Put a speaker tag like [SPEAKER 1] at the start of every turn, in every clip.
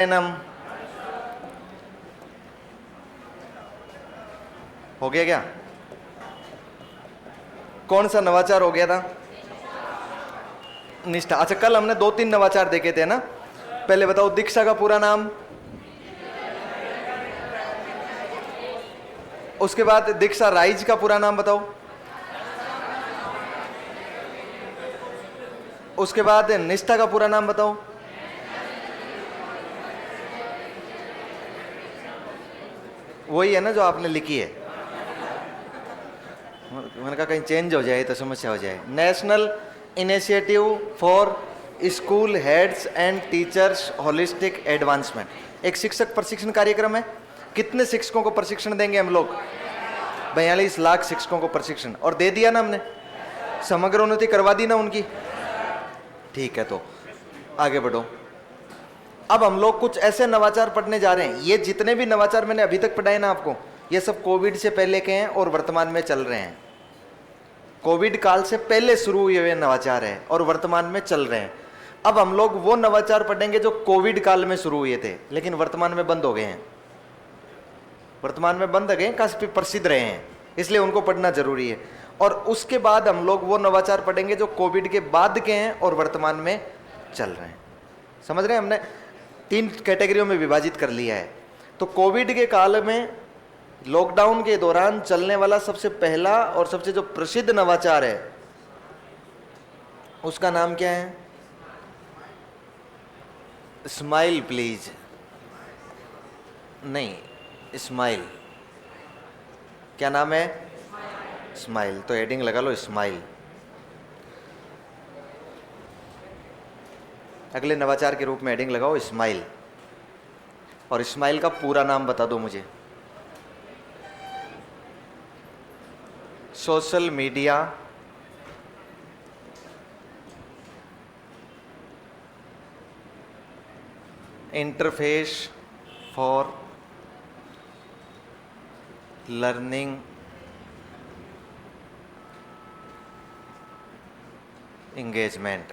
[SPEAKER 1] नम हो गया क्या? कौन सा नवाचार हो गया था? निष्ठा। अच्छा, कल हमने 2-3 नवाचार देखे थे ना। पहले बताओ दीक्षा का पूरा नाम, उसके बाद दीक्षा राइज का पूरा नाम बताओ, उसके बाद निष्ठा का पूरा नाम बताओ, वही है ना जो आपने लिखी है। मैंने कहा कहीं चेंज हो जाए तो समस्या हो जाए। National initiative for school heads and teachers holistic advancement एक शिक्षक प्रशिक्षण कार्यक्रम है। कितने शिक्षकों को प्रशिक्षण देंगे हम लोग? 42 लाख शिक्षकों को प्रशिक्षण। और दे दिया ना हमने, समग्र उन्नति करवा दी ना उनकी। ठीक है, तो आगे बढ़ो। अब हम लोग कुछ ऐसे नवाचार पढ़ने जा रहे हैं। ये जितने भी नवाचार मैंने अभी तक पढ़ाए ना आपको, ये सब कोविड से पहले के हैं और वर्तमान में चल रहे हैं। कोविड काल से पहले शुरू हुए हुए नवाचार है और वर्तमान में चल रहे हैं। अब हम लोग वो नवाचार पढ़ेंगे जो कोविड काल में शुरू हुए थे लेकिन वर्तमान में बंद हो गए हैं। वर्तमान में बंद हो गए, काफी प्रसिद्ध रहे हैं, इसलिए उनको पढ़ना जरूरी है। और उसके बाद हम लोग वो नवाचार पढ़ेंगे जो कोविड के बाद के हैं और वर्तमान में चल रहे हैं। समझ रहे हैं? हमने 3 कैटेगरियों में विभाजित कर लिया है। तो कोविड के काल में लॉकडाउन के दौरान चलने वाला सबसे पहला और सबसे जो प्रसिद्ध नवाचार है उसका नाम क्या है? Smile please. नहीं, स्माइल। क्या नाम है? स्माइल। तो हेडिंग लगा लो स्माइल। अगले नवाचार के रूप में हेडिंग लगाओ स्माइल। और स्माइल का पूरा नाम बता दो मुझे। Social media interface for learning engagement.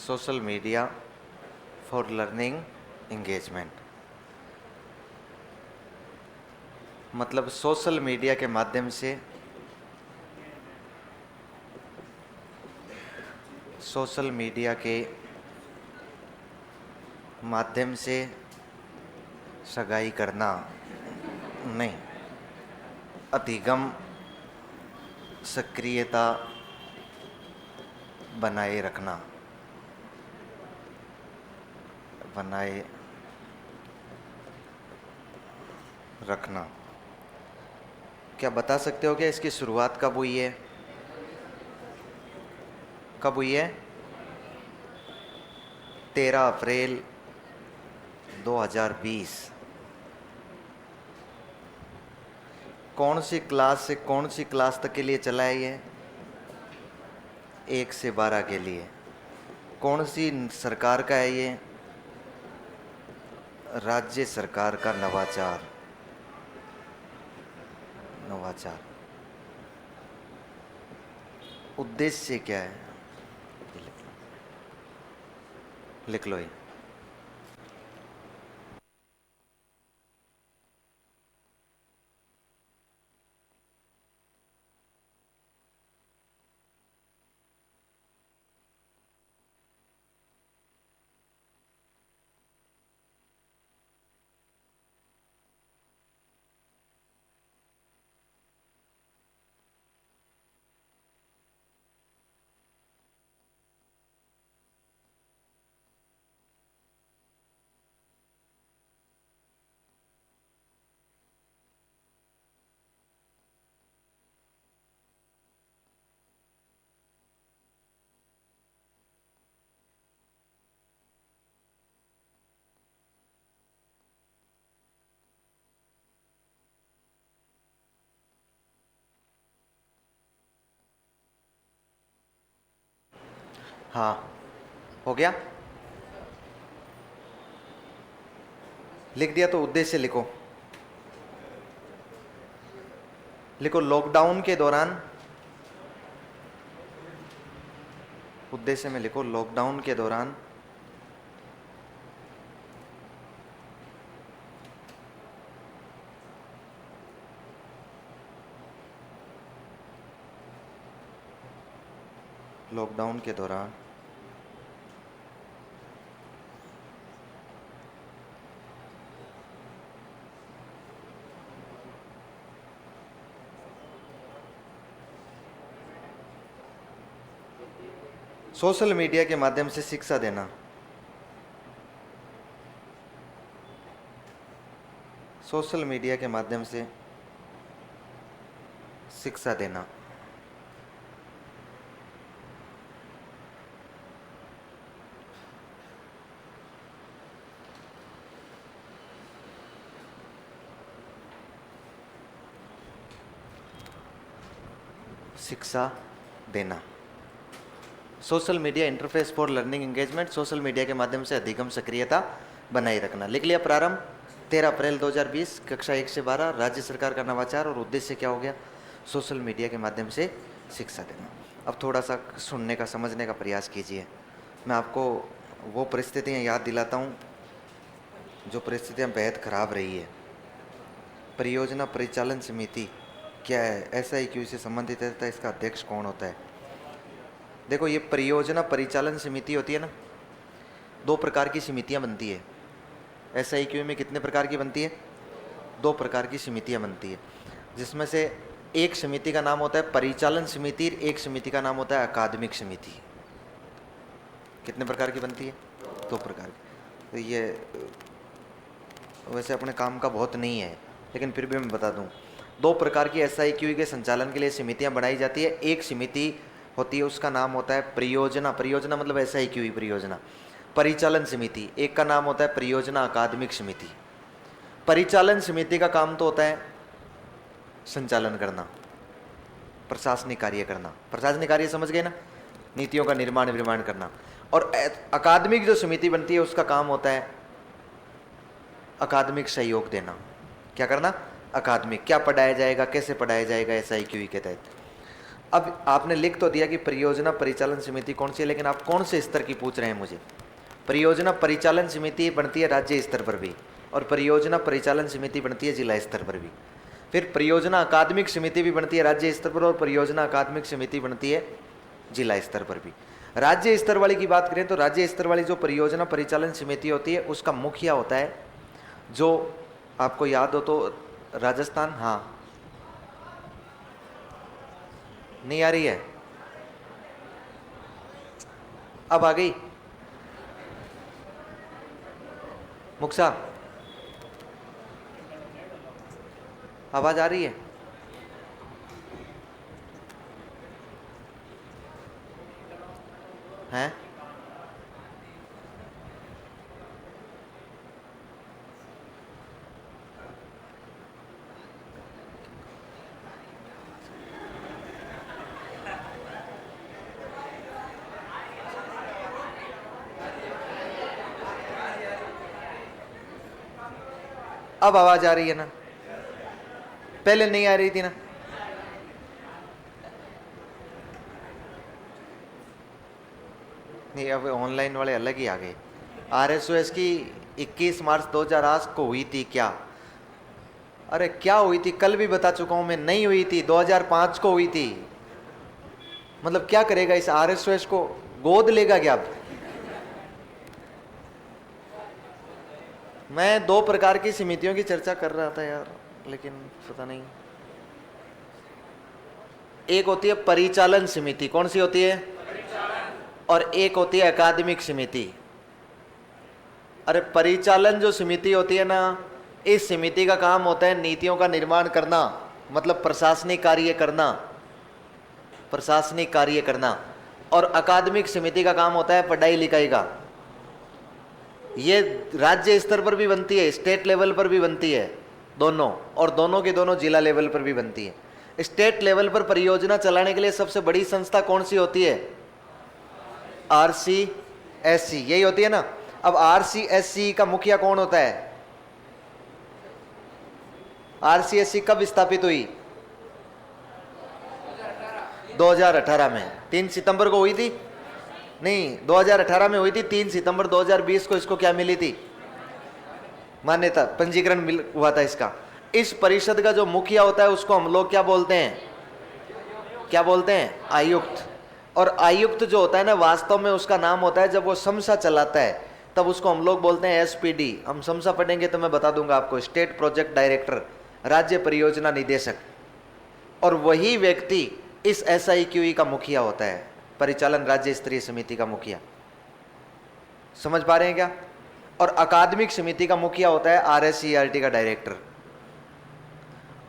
[SPEAKER 1] Social media for learning engagement मतलब सोशल मीडिया के माध्यम से सगाई करना नहीं, अधिगम सक्रियता बनाए रखना। क्या बता सकते हो क्या इसकी शुरुआत कब हुई है? कब हुई है? 13 अप्रैल 2020। कौन सी क्लास से कौन सी क्लास तक के लिए चला है ये? 1 से 12 के लिए। कौन सी सरकार का है ये? राज्य सरकार का नवाचार। उद्देश्य क्या है? लिख लो ये। हाँ, हो गया? लिख दिया तो उद्देश्य लिखो। लॉकडाउन के दौरान, उद्देश्य में लिखो लॉकडाउन के दौरान लॉकडाउन के दौरान सोशल मीडिया के माध्यम से शिक्षा देना, सोशल मीडिया के माध्यम से शिक्षा देना, शिक्षा देना। Social media interface for learning engagement, social media के माध्यम से अधिगम सक्रियता बनाए रखना। लिख लिया प्रारंभ 13 अप्रैल 2020, कक्षा 1 से 12, राज्य सरकार का नवाचार और उद्देश्य क्या हो गया? सोशल मीडिया के माध्यम से शिक्षा देना। अब थोड़ा सा सुनने का, समझने का प्रयास कीजिए। मैं आपको वो परिस्थितियाँ याद दिलाता हूँ जो परिस्थितियाँ बेहद खराब रही है। परियोजना परिचालन समिति क्या है? SIQ से संबंधित रहता है, इसका अध्यक्ष कौन होता है? देखो, ये परियोजना परिचालन समिति होती है ना, 2 प्रकार की समितियां बनती है। SIQ में कितने प्रकार की बनती है? 2 प्रकार की समितियां बनती है, जिसमें से एक समिति का नाम होता है परिचालन समिति, एक समिति का नाम होता है अकादमिक समिति। कितने प्रकार की बनती है? 2 प्रकार की। तो ये वैसे अपने काम का बहुत नहीं है, लेकिन फिर भी मैं बता दूं, 2 प्रकार की SIQ के संचालन के लिए समितियां बनाई जाती है। एक समिति होती है, उसका नाम होता है परियोजना, परियोजना मतलब SIQ परियोजना परिचालन समिति। एक का नाम होता है परियोजना अकादमिक समिति। परिचालन समिति का काम तो होता है संचालन करना, प्रशासनिक कार्य करना। प्रशासनिक कार्य समझ गए ना? नीतियों का निर्माण करना। और अकादमिक जो समिति बनती है, उसका काम होता है अकादमिक सहयोग देना। क्या करना? अकादमिक, क्या पढ़ाया जाएगा, कैसे पढ़ाया जाएगा SIQ के तहत। अब आपने लिख तो दिया कि परियोजना परिचालन समिति कौन सी है, लेकिन आप कौन से स्तर की पूछ रहे हैं मुझे? परियोजना परिचालन समिति बनती है राज्य स्तर पर भी, और परियोजना परिचालन समिति बनती है जिला स्तर पर भी। फिर परियोजना अकादमिक समिति भी बनती है राज्य स्तर पर, और परियोजना अकादमिक समिति बनती है जिला स्तर पर भी। राज्य स्तर वाली की बात करें तो राज्य स्तर वाली जो परियोजना परिचालन समिति होती है, उसका मुखिया होता है, जो आपको याद हो तो राजस्थान, हाँ नहीं आ रही है, अब आ गई मुक्सा, आवाज आ रही है? हैं? अब आवाज आ रही है ना? पहले नहीं आ रही थी ना? नहीं, अब ऑनलाइन वाले अलग ही आ गए। RSOS की 21 मार्च 2008 को हुई थी क्या? अरे क्या हुई थी? कल भी बता चुका हूं मैं, नहीं हुई थी, 2005 को हुई थी। मतलब क्या करेगा इस RSOS को? गोद लेगा क्या? अब मैं 2 प्रकार की समितियों की चर्चा कर रहा था यार, लेकिन पता नहीं। एक होती है परिचालन समिति, कौन सी होती है? और एक होती है अकादमिक समिति। अरे परिचालन जो समिति होती है ना, इस समिति का काम होता है नीतियों का निर्माण करना, मतलब प्रशासनिक कार्य करना, प्रशासनिक कार्य करना। और अकादमिक समिति का काम होता है पढ़ाई लिखाई का। ये राज्य स्तर पर भी बनती है, स्टेट लेवल पर भी बनती है, दोनों, और दोनों के दोनों जिला लेवल पर भी बनती है। स्टेट लेवल पर परियोजना चलाने के लिए सबसे बड़ी संस्था कौन सी होती है? RCSC, यही होती है ना? अब RCSC का मुखिया कौन होता है? RCSC कब स्थापित हुई? 2018 में। 3 सितंबर को हुई थी? नहीं, 2018 में हुई थी। 3 सितंबर 2020 को इसको क्या मिली थी? मान्यता, पंजीकरण हुआ था इसका। इस परिषद का जो मुखिया होता है उसको हम लोग क्या बोलते हैं? क्या बोलते हैं? आयुक्त। और आयुक्त जो होता है ना, वास्तव में उसका नाम होता है, जब वो समसा चलाता है तब उसको हम लोग बोलते हैं एसपीडी। हम समसा पढ़ेंगे तो मैं बता दूंगा आपको, स्टेट प्रोजेक्ट डायरेक्टर, राज्य परियोजना निदेशक। और वही व्यक्ति इस SIQE का मुखिया होता है, परिचालन राज्य स्तरीय समिति का मुखिया। समझ पा रहे हैं क्या? और अकादमिक समिति का मुखिया होता है RSCERT का डायरेक्टर।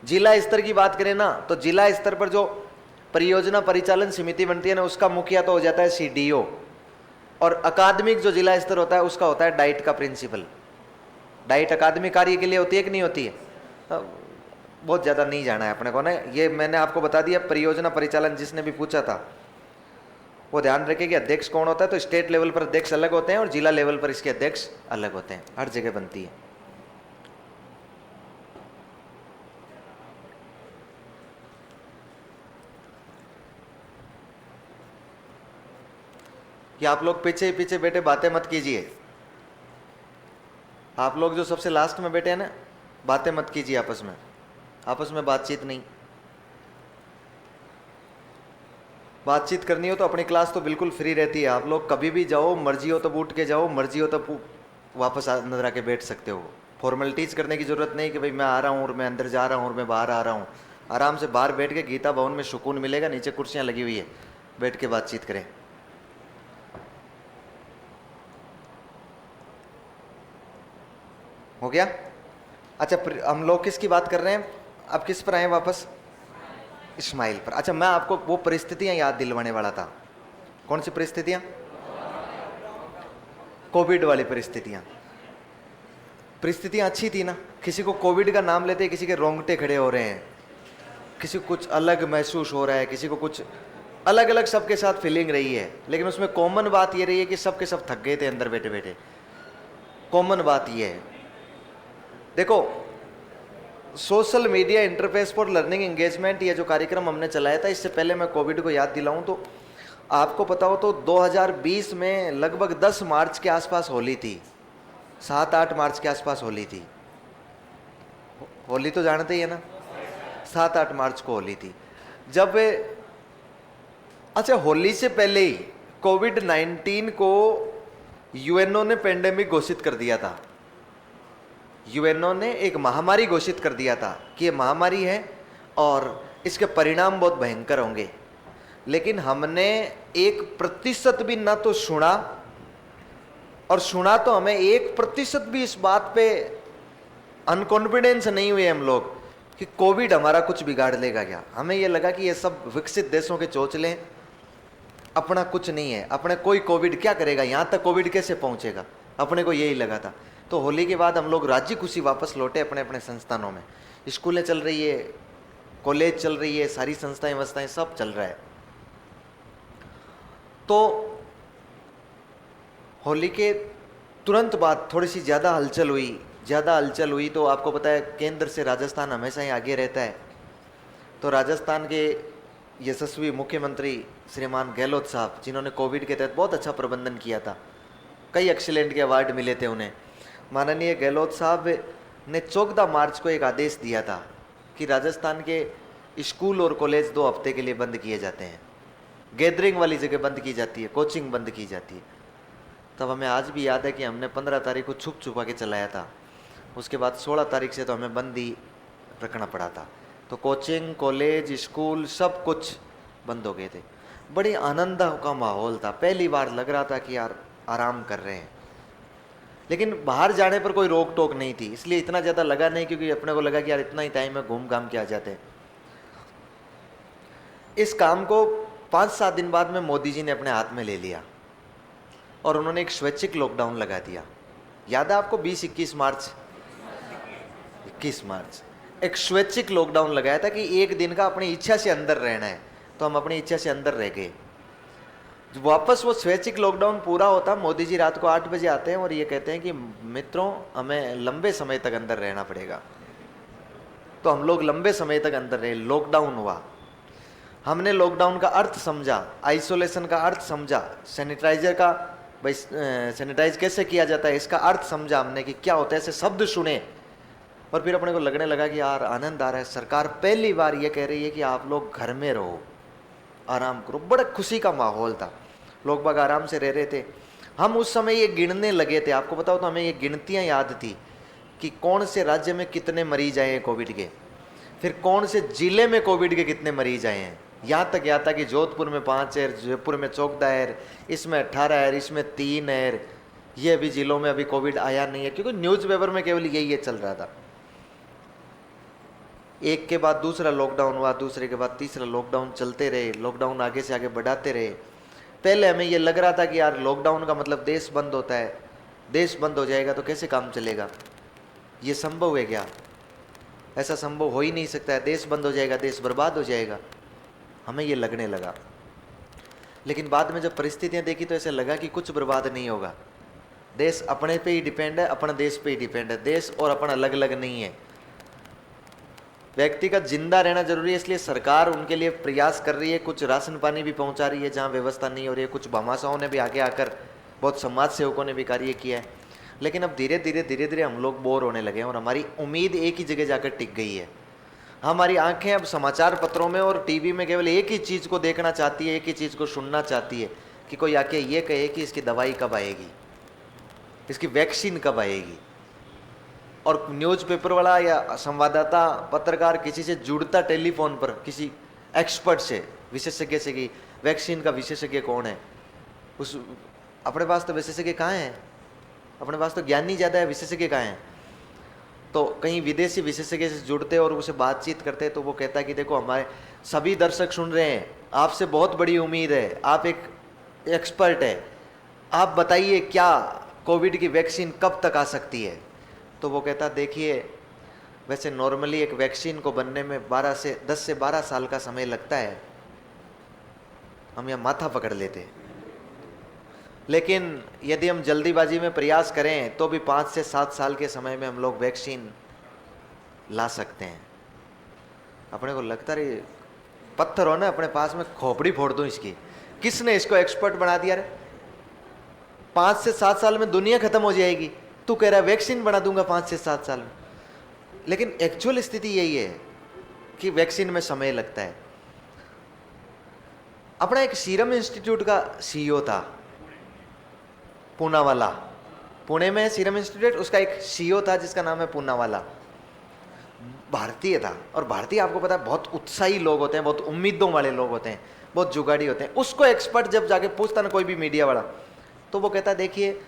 [SPEAKER 1] जिला स्तर की बात करें ना, तो जिला स्तर पर जो परियोजना परिचालन समिति बनती है ना, उसका मुखिया तो हो जाता है CDO। और अकादमिक जो जिला स्तर होता है उसका होता है डाइट का प्रिंसिपल। डाइट अकादमिक कार्य के लिए होती है कि नहीं होती है? बहुत ज़्यादा नहीं जाना है अपने को ना, ये मैंने आपको बता दिया। परियोजना परिचालन जिसने भी पूछा था वो ध्यान रखे कि अध्यक्ष कौन होता है। तो स्टेट लेवल पर अध्यक्ष अलग होते हैं और जिला लेवल पर इसके अध्यक्ष अलग होते हैं, हर जगह बनती है। कि आप लोग पीछे पीछे बैठे बातें मत कीजिए। आप लोग जो सबसे लास्ट में बैठे हैं ना, बातें मत कीजिए आपस में बातचीत नहीं। बातचीत करनी हो तो अपनी क्लास तो बिल्कुल फ्री रहती है, आप लोग कभी भी जाओ, मर्जी हो तो उठ के जाओ, मर्जी हो तो वापस अंदर आके बैठ सकते हो। फॉर्मेलिटीज करने की जरूरत नहीं कि भाई मैं आ रहा हूँ और मैं अंदर जा रहा हूँ और मैं बाहर आ रहा हूँ। आराम से बाहर बैठ के गीता भवन में सुकून मिलेगा, नीचे कुर्सियाँ लगी हुई है, बैठ के बातचीत करें। हो गया? अच्छा, हम लोग किसकी बात कर रहे हैं? अब किस पर आए वापस? इस्माइल पर। अच्छा, मैं आपको वो परिस्थितियां याद दिलवाने वाला था। कौन सी परिस्थितियां? कोविड वाली परिस्थितियां। परिस्थितियां अच्छी थी ना, किसी को कोविड का नाम लेते किसी के रोंगटे खड़े हो रहे हैं, किसी को कुछ अलग महसूस हो रहा है, किसी को कुछ अलग अलग सबके साथ फीलिंग रही है। लेकिन उसमें कॉमन बात ये रही है कि सबके सब थक गए थे अंदर बैठे बैठे। कॉमन बात ये है, देखो, social media interface for learning engagement, ये जो कार्यक्रम हमने चलाया था, इससे पहले मैं कोविड को याद दिलाऊं तो आपको पता हो तो 2020 में लगभग 10 मार्च के आसपास होली थी, 7-8 मार्च के आसपास होली थी। होली तो जानते ही है ना, 7-8 मार्च को होली थी। जब अच्छा, होली से पहले ही कोविड-19 को यूएनओ ने पेंडेमिक घोषित कर दिया था। यूएनओ ने एक महामारी घोषित कर दिया था कि ये महामारी है और इसके परिणाम बहुत भयंकर होंगे। लेकिन हमने 1% भी ना तो सुना, और सुना तो हमें 1% भी इस बात पे अनकॉन्फिडेंस नहीं हुए हम लोग कि कोविड हमारा कुछ बिगाड़ लेगा क्या। हमें ये लगा कि ये सब विकसित देशों के चोचले हैं, अपना कुछ नहीं है, अपने कोई कोविड क्या करेगा, यहाँ तक कोविड कैसे पहुँचेगा, अपने को यही लगा था। तो होली के बाद हम लोग राज्य खुशी वापस लौटे अपने अपने संस्थानों में। स्कूलें चल रही है, कॉलेज चल रही है, सारी संस्थाएं वस्ताएं सब चल रहा है। तो होली के तुरंत बाद थोड़ी सी ज़्यादा हलचल हुई तो आपको पता है केंद्र से राजस्थान हमेशा ही आगे रहता है। तो राजस्थान के यशस्वी मुख्यमंत्री श्रीमान गहलोत साहब, जिन्होंने कोविड के तहत बहुत अच्छा प्रबंधन किया था, कई एक्सीलेंट के अवार्ड मिले थे उन्हें, माननीय गहलोत साहब ने 14 मार्च को एक आदेश दिया था कि राजस्थान के स्कूल और कॉलेज 2 हफ्ते के लिए बंद किए जाते हैं, गैदरिंग वाली जगह बंद की जाती है, कोचिंग बंद की जाती है। तब हमें आज भी याद है कि हमने 15 तारीख को छुप छुपा के चलाया था, उसके बाद 16 तारीख से तो हमें बंद ही रखना पड़ा था। तो कोचिंग, कॉलेज, स्कूल सब कुछ बंद हो गए थे। बड़ी आनंद का माहौल था, पहली बार लग रहा था कि यार आराम कर रहे हैं। लेकिन बाहर जाने पर कोई रोक टोक नहीं थी, इसलिए इतना ज़्यादा लगा नहीं, क्योंकि अपने को लगा कि यार इतना ही टाइम है, घूम घाम के आ जाते हैं। इस काम को 5-7 दिन बाद में मोदी जी ने अपने हाथ में ले लिया और उन्होंने एक स्वैच्छिक लॉकडाउन लगा दिया। याद है आपको 21 मार्च एक स्वैच्छिक लॉकडाउन लगाया था कि एक दिन का अपनी इच्छा से अंदर रहना है। तो हम अपनी इच्छा से अंदर रह गए। वापस वो स्वैच्छिक लॉकडाउन पूरा होता, मोदी जी रात को 8 बजे आते हैं और ये कहते हैं कि मित्रों हमें लंबे समय तक अंदर रहना पड़ेगा। तो हम लोग लंबे समय तक अंदर रहे, लॉकडाउन हुआ। हमने लॉकडाउन का अर्थ समझा, आइसोलेशन का अर्थ समझा, सैनिटाइजर का भाई सैनिटाइज कैसे किया जाता है इसका अर्थ समझा हमने कि क्या होता है, ऐसे शब्द सुने। और फिर अपने को लगने लगा कि यार आनंद आ रहा है। सरकार पहली बार ये कह रही है कि आप लोग घर में रहो, आराम करो, बड़ा खुशी का माहौल था, लोग बाग आराम से रह रहे थे। हम उस समय ये गिनने लगे थे, आपको बताओ तो हमें ये गिनतियां याद थी कि कौन से राज्य में कितने मरीज आए हैं कोविड के, फिर कौन से जिले में कोविड के कितने मरीज आए हैं। यहाँ तक याद था कि जोधपुर में 5 है, जयपुर में 14 है, इसमें 18 है, इसमें 3 है, ये अभी जिलों में अभी कोविड आया नहीं है, क्योंकि न्यूज़पेपर में केवल यही चल रहा था। एक के बाद दूसरा लॉकडाउन हुआ, दूसरे के बाद तीसरा लॉकडाउन चलते रहे, लॉकडाउन आगे से आगे बढ़ाते रहे। पहले हमें ये लग रहा था कि यार लॉकडाउन का मतलब देश बंद होता है, देश बंद हो जाएगा तो कैसे काम चलेगा, ये संभव है क्या, ऐसा संभव हो ही नहीं सकता है, देश बंद हो जाएगा, देश बर्बाद हो जाएगा, हमें ये लगने लगा। लेकिन बाद में जब परिस्थितियां देखी तो ऐसा लगा कि कुछ बर्बाद नहीं होगा, देश अपने पे ही डिपेंड है, अपना देश पे ही डिपेंड है, देश और अपन अलग अलग नहीं है। व्यक्ति का जिंदा रहना जरूरी है, इसलिए सरकार उनके लिए प्रयास कर रही है, कुछ राशन पानी भी पहुंचा रही है जहां व्यवस्था नहीं हो रही है, कुछ भामाशाहों ने भी आगे आकर, बहुत समाज सेवकों ने भी कार्य किया है। लेकिन अब धीरे धीरे हम लोग बोर होने लगे हैं और हमारी उम्मीद एक ही जगह जाकर टिक गई है। हमारी आंखें अब समाचार पत्रों में और टीवी में केवल एक ही चीज़ को देखना चाहती है, एक ही चीज़ को सुनना चाहती है कि कोई आके ये कहे कि इसकी दवाई कब आएगी, इसकी वैक्सीन कब आएगी। और न्यूज़पेपर वाला या संवाददाता पत्रकार किसी से जुड़ता टेलीफोन पर किसी एक्सपर्ट से, विशेषज्ञ से कि वैक्सीन का विशेषज्ञ कौन है, उस अपने पास तो विशेषज्ञ कहाँ हैं, अपने पास तो ज्ञानी ज़्यादा है, विशेषज्ञ कहाँ हैं। तो कहीं विदेशी विशेषज्ञ से जुड़ते और उसे बातचीत करते तो वो कहता है कि देखो हमारे सभी दर्शक सुन रहे हैं, आपसे बहुत बड़ी उम्मीद है, आप एक एक्सपर्ट है, आप बताइए क्या कोविड की वैक्सीन कब तक आ सकती है। तो वो कहता देखिए वैसे नॉर्मली एक वैक्सीन को बनने में 10 से 12 साल का समय लगता है, हम यहाँ माथा पकड़ लेते हैं, लेकिन यदि हम जल्दीबाजी में प्रयास करें तो भी 5 से 7 साल के समय में हम लोग वैक्सीन ला सकते हैं। अपने को लगता रही पत्थर हो ना अपने पास में, खोपड़ी फोड़ दूं इसकी, किसने इसको एक्सपर्ट बना दिया रे, 5 से 7 साल में दुनिया खत्म हो जाएगी, तू कह रहा है वैक्सीन बना दूंगा 5 से 7 साल में। लेकिन एक्चुअल स्थिति यही है कि वैक्सीन में समय लगता है। अपना एक सीरम इंस्टीट्यूट का सीईओ था, पूनावाला, पुणे में सीरम इंस्टीट्यूट, उसका एक सीईओ था जिसका नाम है पूनावाला, भारतीय था। और भारतीय आपको पता है बहुत उत्साही लोग होते हैं, बहुत उम्मीदों वाले लोग होते हैं, बहुत जुगाड़ी होते हैं। उसको एक्सपर्ट जब जाके पूछता ना कोई भी मीडिया वाला, तो वो कहता देखिए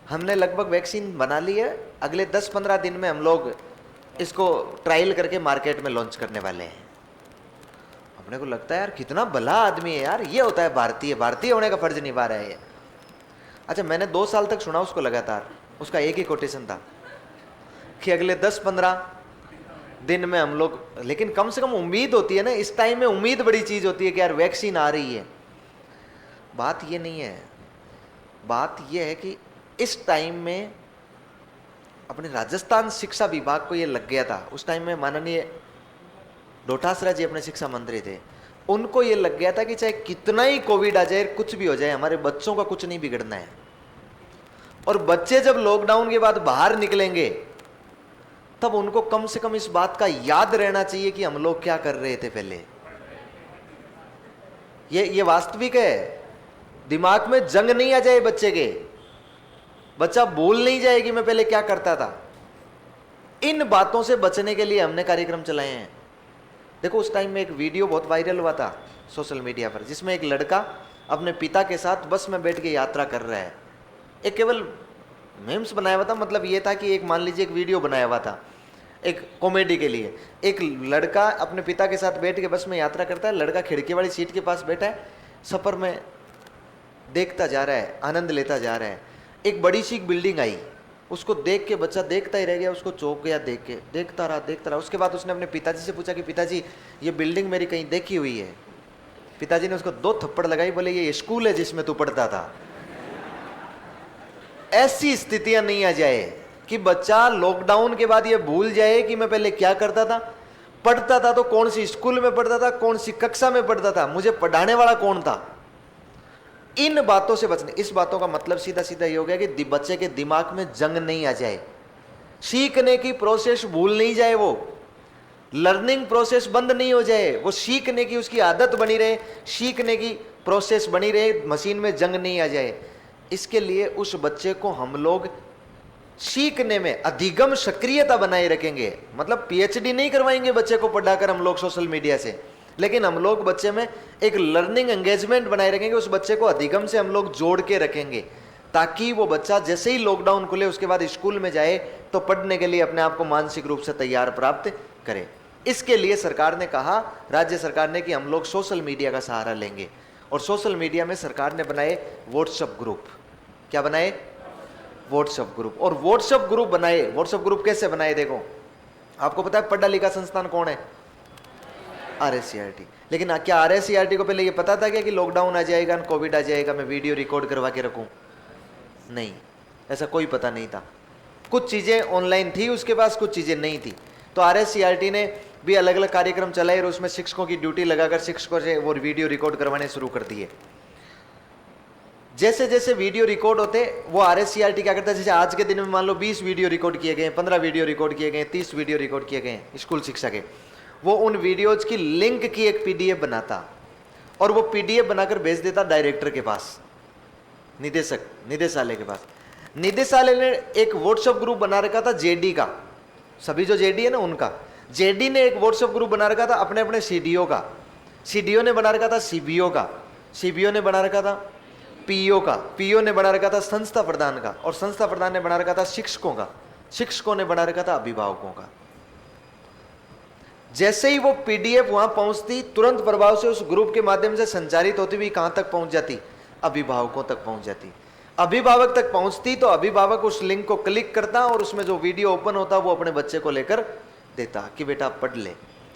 [SPEAKER 1] हमने लगभग वैक्सीन बना ली है, अगले 10-15 दिन में हम लोग इसको ट्रायल करके मार्केट में लॉन्च करने वाले हैं। अपने को लगता है यार कितना भला आदमी है यार, ये होता है भारतीय, भारतीय होने का फर्ज निभा रहा है ये। अच्छा मैंने 2 साल तक सुना उसको लगातार, उसका एक ही कोटेशन था कि अगले 10-15 दिन में हम लोग, लेकिन कम से कम उम्मीद होती है ना, इस टाइम में उम्मीद बड़ी चीज होती है कि यार वैक्सीन आ रही है। बात ये नहीं है, बात ये है कि इस टाइम में अपने राजस्थान शिक्षा विभाग को ये लग गया था, उस टाइम में माननीय डोटासरा जी अपने शिक्षा मंत्री थे, उनको ये लग गया था कि चाहे कितना ही कोविड आ जाए, कुछ भी हो जाए, हमारे बच्चों का कुछ नहीं बिगड़ना है। और बच्चे जब लॉकडाउन के बाद बाहर निकलेंगे तब उनको कम से कम इस बात का याद रहना चाहिए कि हम लोग क्या कर रहे थे पहले। ये वास्तविक है, दिमाग में जंग नहीं आ जाए बच्चे के, बच्चा भूल नहीं जाए कि मैं पहले क्या करता था। इन बातों से बचने के लिए हमने कार्यक्रम चलाए हैं। देखो उस टाइम में एक वीडियो बहुत वायरल हुआ था सोशल मीडिया पर, जिसमें एक लड़का अपने पिता के साथ बस में बैठ के यात्रा कर रहा है। एक केवल मेम्स बनाया हुआ था, मतलब ये था कि एक मान लीजिए एक वीडियो बनाया हुआ था एक कॉमेडी के लिए। एक लड़का अपने पिता के साथ बैठ के बस में यात्रा करता है, लड़का खिड़की वाली सीट के पास बैठा है, सफ़र में देखता जा रहा है, आनंद लेता जा रहा है। एक बड़ी सी बिल्डिंग आई, उसको देख के बच्चा देखता ही रह गया, उसको चौंक गया देख के, देखता रहा। उसके बाद उसने अपने पिताजी से पूछा कि पिताजी ये बिल्डिंग मेरी कहीं देखी हुई है। पिताजी ने उसको 2 थप्पड़ लगाई, बोले ये स्कूल है जिसमें तू पढ़ता था। ऐसी स्थितियां नहीं आ जाए कि बच्चा लॉकडाउन के बाद ये भूल जाए कि मैं पहले क्या करता था, पढ़ता था तो कौन सी स्कूल में पढ़ता था, कौन सी कक्षा में पढ़ता था, मुझे पढ़ाने वाला कौन था। इन बातों से बचने, इस बातों का मतलब सीधा सीधा ये हो गया कि बच्चे के दिमाग में जंग नहीं आ जाए, सीखने की प्रोसेस भूल नहीं जाए वो। लर्निंग प्रोसेस बंद नहीं हो जाए, वो सीखने की उसकी आदत बनी रहे, सीखने की प्रोसेस बनी रहे, मशीन में जंग नहीं आ जाए। इसके लिए उस बच्चे को हम लोग सीखने में अधिगम सक्रियता बनाए रखेंगे। मतलब पीएचडी नहीं करवाएंगे बच्चे को पढ़ाकर हम लोग सोशल मीडिया से, लेकिन हम लोग बच्चे में एक लर्निंग एंगेजमेंट बनाए रखेंगे, उस बच्चे को अधिगम से हम लोग जोड़ के रखेंगे, ताकि वो बच्चा जैसे ही लॉकडाउन खुले उसके बाद स्कूल में जाए तो पढ़ने के लिए अपने आप को मानसिक रूप से तैयार प्राप्त करे। इसके लिए सरकार ने कहा, राज्य सरकार ने, कि हम लोग सोशल मीडिया का सहारा लेंगे। और सोशल मीडिया में सरकार ने बनाए व्हाट्सएप ग्रुप। क्या बनाए? WhatsApp group. और व्हाट्सएप ग्रुप बनाए। व्हाट्सएप ग्रुप कैसे बनाए? देखो, आपको पता है पढ़ा लिखा संस्थान कौन है? RSCRT। लेकिन क्या RSCRT को पहले ये पता था क्या कि लॉकडाउन आ जाएगा, कोविड आ जाएगा, मैं वीडियो रिकॉर्ड करवा के रखूं? नहीं, ऐसा कोई पता नहीं था। कुछ चीजें ऑनलाइन थी उसके पास, कुछ चीजें नहीं थी। तो RSCRT ने भी अलग अलग कार्यक्रम चलाए और उसमें शिक्षकों की ड्यूटी लगाकर शिक्षकों से वो वीडियो रिकॉर्ड करवाने शुरू कर दिए। जैसे जैसे वीडियो रिकॉर्ड होते, वो RSCRT क्या करता है, जैसे आज के दिन में मान लो 20 वीडियो रिकॉर्ड किए गए, 15 वीडियो रिकॉर्ड किए गए, 30 वीडियो रिकॉर्ड किए गए स्कूल शिक्षा के, वो उन वीडियोज की लिंक की एक PDF बनाता और वो PDF बनाकर भेज देता डायरेक्टर के पास, निदेशालय के पास। निदेशालय ने एक व्हाट्सएप ग्रुप बना रखा था JD का, सभी जो JD है ना उनका। JD ने एक व्हाट्सएप ग्रुप बना रखा था अपने अपने CDO का, CDO ने बना रखा था CBO का, CBO ने बना रखा था PO का, PO ने बना रखा था संस्था प्रधान का, और संस्था प्रधान ने बना रखा था शिक्षकों का, शिक्षकों ने बना रखा था अभिभावकों का। जैसे ही वो PDF वहां पहुंचती, तुरंत प्रभाव से उस ग्रुप के माध्यम से संचारित होती हुई कहां तक पहुंच जाती? अभिभावकों तक पहुंच जाती। अभिभावक तक पहुंचती तो अभिभावक उस लिंक को क्लिक करता और उसमें जो वीडियो ओपन होता वो अपने बच्चे को लेकर देता कि बेटा पढ़ ले।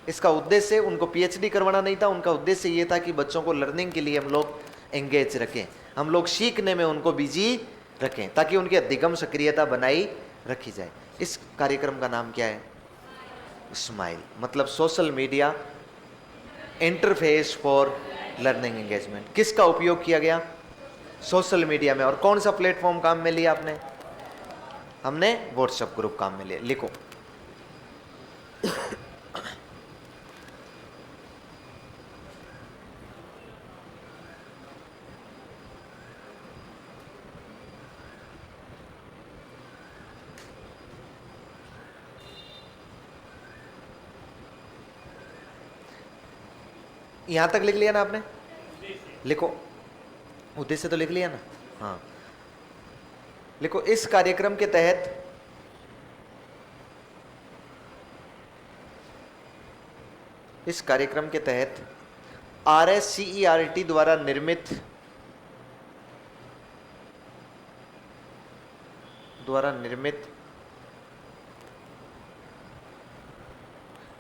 [SPEAKER 1] इसका उद्देश्य उनको PhD करवाना नहीं था, उनका उद्देश्य ये था कि बच्चों को लर्निंग के लिए हम लोग एंगेज रखें, हम लोग सीखने में उनको बिजी रखें, ताकि उनकी अधिगम सक्रियता बनाई रखी जाए। इस कार्यक्रम का नाम क्या है? स्माइल, मतलब social media interface for learning engagement. किसका उपयोग किया गया? सोशल मीडिया में। और कौन सा प्लेटफॉर्म काम में लिया आपने? हमने व्हाट्सएप ग्रुप काम में लिया। लिखो, यहां तक लिख लिया ना आपने? लिखो, उद्देश्य तो लिख लिया ना? हाँ, लिखो, इस कार्यक्रम के तहत RSCERT द्वारा निर्मित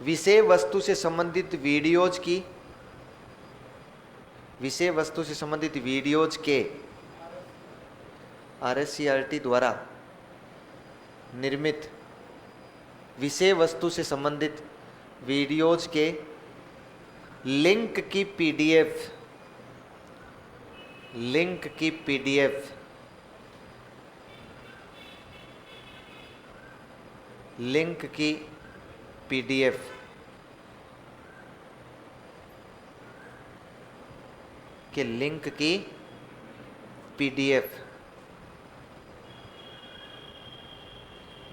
[SPEAKER 1] विषय वस्तु से संबंधित वीडियोज के RSCERT द्वारा निर्मित विषय वस्तु से संबंधित वीडियोज के लिंक की PDF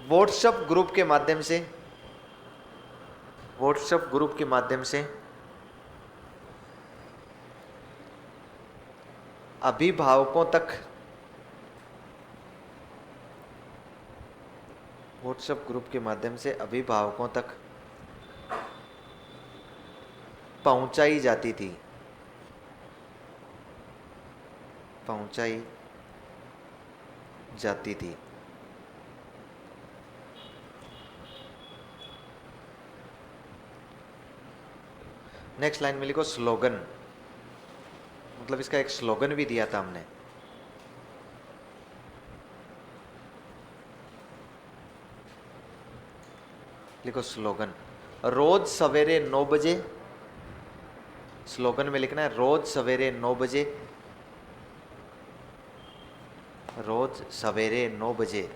[SPEAKER 1] व्हाट्सएप ग्रुप के माध्यम से अभिभावकों तक पहुंचाई जाती थी। नेक्स्ट लाइन में लिखो स्लोगन, मतलब इसका एक स्लोगन भी दिया था हमने। लिखो स्लोगन, रोज सवेरे 9 बजे। स्लोगन में लिखना है रोज सवेरे 9 बजे, रोज सवेरे 9 बजे।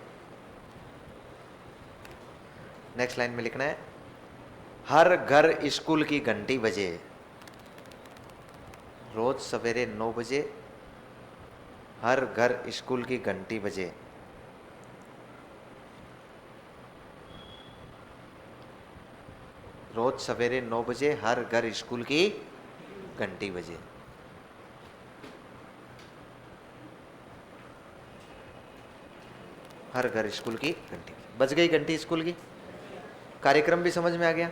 [SPEAKER 1] नेक्स्ट लाइन में लिखना है हर घर स्कूल की घंटी बजे। रोज सवेरे 9 बजे हर घर स्कूल की घंटी बजे। रोज सवेरे 9 बजे हर घर स्कूल की घंटी बजे। हर घर स्कूल की घंटी बज गई। घंटी स्कूल की। कार्यक्रम भी समझ में आ गया।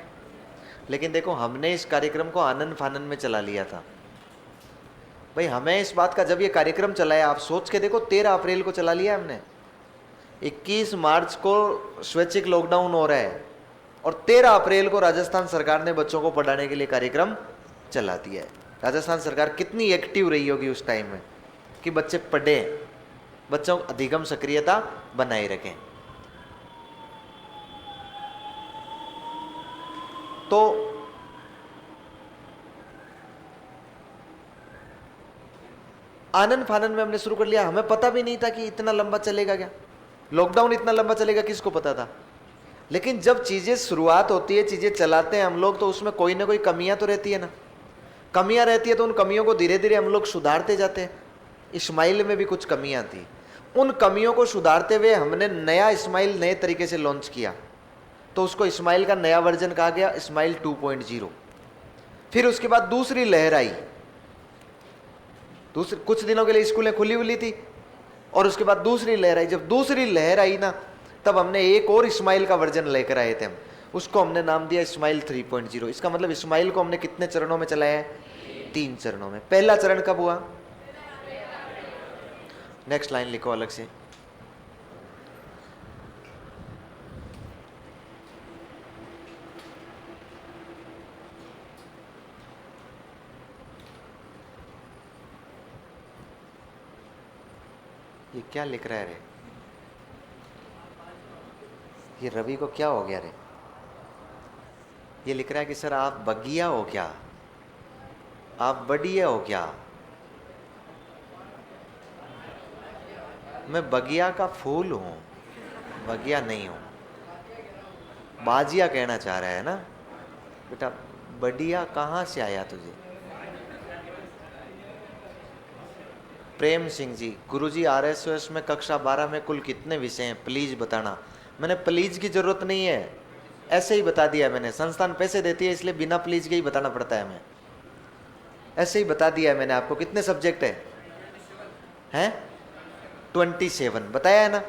[SPEAKER 1] लेकिन देखो, हमने इस कार्यक्रम को आनन फानन में चला लिया था। भाई हमें इस बात का, जब ये कार्यक्रम चलाया, आप सोच के देखो, 13 अप्रैल को चला लिया हमने। 21 मार्च को स्वैच्छिक लॉकडाउन हो रहा है और 13 अप्रैल को राजस्थान सरकार ने बच्चों को पढ़ाने के लिए कार्यक्रम चला दिया है। राजस्थान सरकार कितनी एक्टिव रही होगी उस टाइम में कि बच्चे पढ़े, बच्चों को अधिगम सक्रियता बनाए रखें। तो आनंद फानन में हमने शुरू कर लिया। हमें पता भी नहीं था कि इतना लंबा चलेगा, क्या लॉकडाउन इतना लंबा चलेगा, किसको पता था। लेकिन जब चीजें शुरुआत होती है, चीजें चलाते हैं हम लोग, तो उसमें कोई ना कोई कमियां तो रहती है ना। कमियां रहती है तो उन कमियों को धीरे धीरे हम लोग सुधारते जाते हैं। इस्माइल में भी कुछ कमियां थी, उन कमियों को सुधारते हुए हमने नया इस्माइल नए तरीके से लॉन्च किया। तो उसको इस्माइल का नया वर्जन कहा गया, इस्माइल 2.0। फिर उसके बाद दूसरी लहर आई। कुछ दिनों के लिए स्कूलें खुली हुई थी और उसके बाद दूसरी लहर आई। जब दूसरी लहर आई ना, तब हमने एक और इस्माइल का वर्जन लेकर आए थे हम। उसको हमने नाम दिया इस्माइल 3.0। इसका मतलब इस्माइल को हमने कितने चरणों में चलाया है? 3 चरणों में। पहला चरण कब हुआ? नेक्स्ट लाइन लिखो अलग से। ये क्या लिख रहा है रे? ये रवि को क्या हो गया रे? ये लिख रहा है कि सर आप बगिया हो क्या? आप बढ़िया हो क्या? मैं बगिया का फूल हूं, बगिया नहीं हूं। बाजिया कहना चाह रहा है ना बेटा। बढ़िया कहां से आया तुझे? प्रेम सिंह जी, गुरुजी आरएसएस में कक्षा 12 में कुल कितने विषय हैं, प्लीज बताना। मैंने प्लीज की जरूरत नहीं है, ऐसे ही बता दिया मैंने। संस्थान पैसे देती है इसलिए बिना प्लीज के ही बताना पड़ता है हमें। ऐसे ही बता दिया है मैंने आपको। कितने सब्जेक्ट हैं? 27 बताया है ना।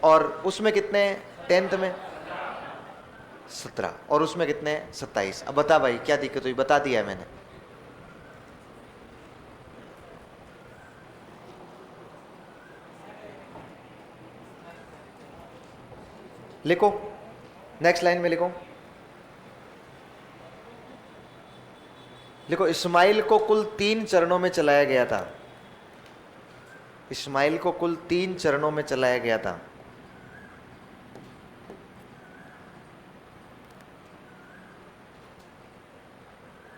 [SPEAKER 1] और उसमें कितने? 10th में 17 और उसमें कितने? 27। अब बता भाई क्या दिक्कत हुई? बता दिया है मैंने। लिखो, नेक्स्ट लाइन में लिखो। लिखो, इस्माइल को कुल 3 चरणों में चलाया गया था। इस्माइल को कुल 3 चरणों में चलाया गया था।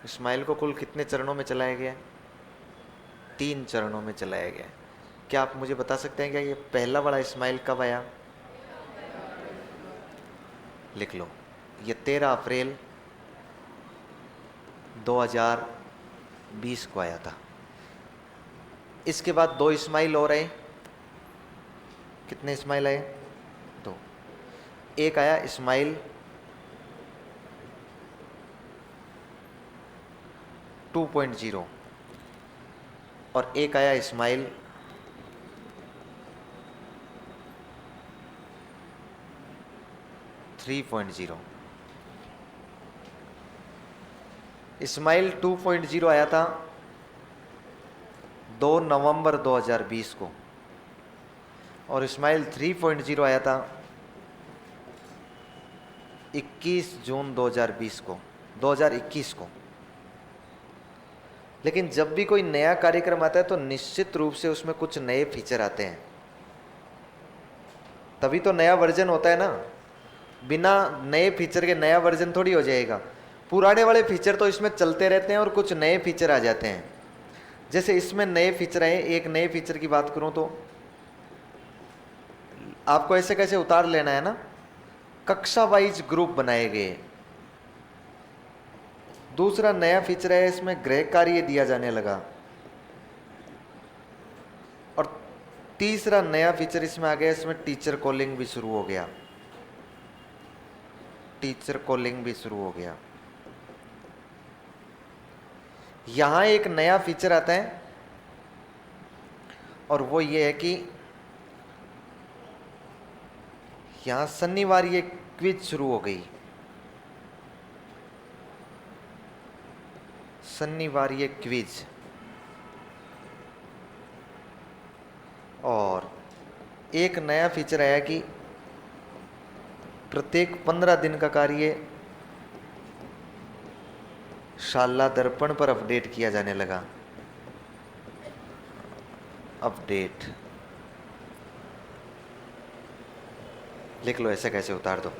[SPEAKER 1] इस्माइल को कुल कितने चरणों में चलाया गया? 3 चरणों में चलाया गया। क्या आप मुझे बता सकते हैं क्या ये पहला वाला इस्माइल कब आया? लिख लो, ये 13 अप्रैल 2020 को आया था। इसके बाद 2 इस्माइल और आए। कितने इस्माइल आए? 2। एक आया इस्माइल 2.0 और एक आया इस्माइल 3.0। इस्माइल 2.0 आया था 2 नवंबर 2020 को और इस्माइल 3.0 आया था 21 जून 2020 को 2021 को। लेकिन जब भी कोई नया कार्यक्रम आता है तो निश्चित रूप से उसमें कुछ नए फीचर आते हैं, तभी तो नया वर्जन होता है ना। बिना नए फीचर के नया वर्जन थोड़ी हो जाएगा। पुराने वाले फीचर तो इसमें चलते रहते हैं और कुछ नए फीचर आ जाते हैं। जैसे इसमें नए फीचर आए, एक नए फीचर की बात करूं तो आपको ऐसे कैसे उतार लेना है ना, कक्षा वाइज ग्रुप बनाए गए। दूसरा नया फीचर है, इसमें गृह कार्य दिया जाने लगा। और तीसरा नया फीचर इसमें आ गया, इसमें टीचर कॉलिंग भी शुरू हो गया। टीचर कॉलिंग भी शुरू हो गया। यहां एक नया फीचर आता है और वो ये है कि यहां शनिवार ये क्विज शुरू हो गई। शनिवार ये क्विज, और एक नया फीचर आया कि प्रत्येक 15 दिन का कार्य शाला दर्पण पर अपडेट किया जाने लगा। अपडेट लिख लो, ऐसे कैसे उतार दो।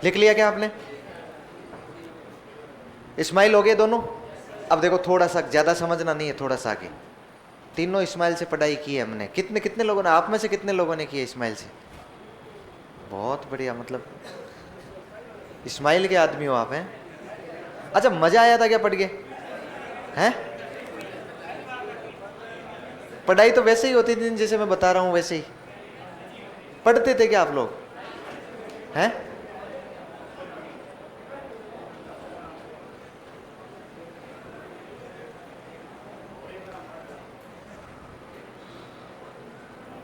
[SPEAKER 1] लिख लिया क्या आपने? इस्माइल हो गए दोनों। अब देखो, थोड़ा सा ज्यादा समझना नहीं है, थोड़ा सा आगे। तीनों इस्माइल से पढ़ाई की है हमने। कितने कितने लोगों ने, आप में से कितने लोगों ने की है इस्माइल से? बहुत बढ़िया, मतलब इस्माइल के आदमी हो आप हैं। अच्छा, मजा आया था क्या पढ़ के? हैं? पढ़ाई तो वैसे ही होती थी जैसे मैं बता रहा हूं, वैसे ही पढ़ते थे क्या आप लोग? हैं?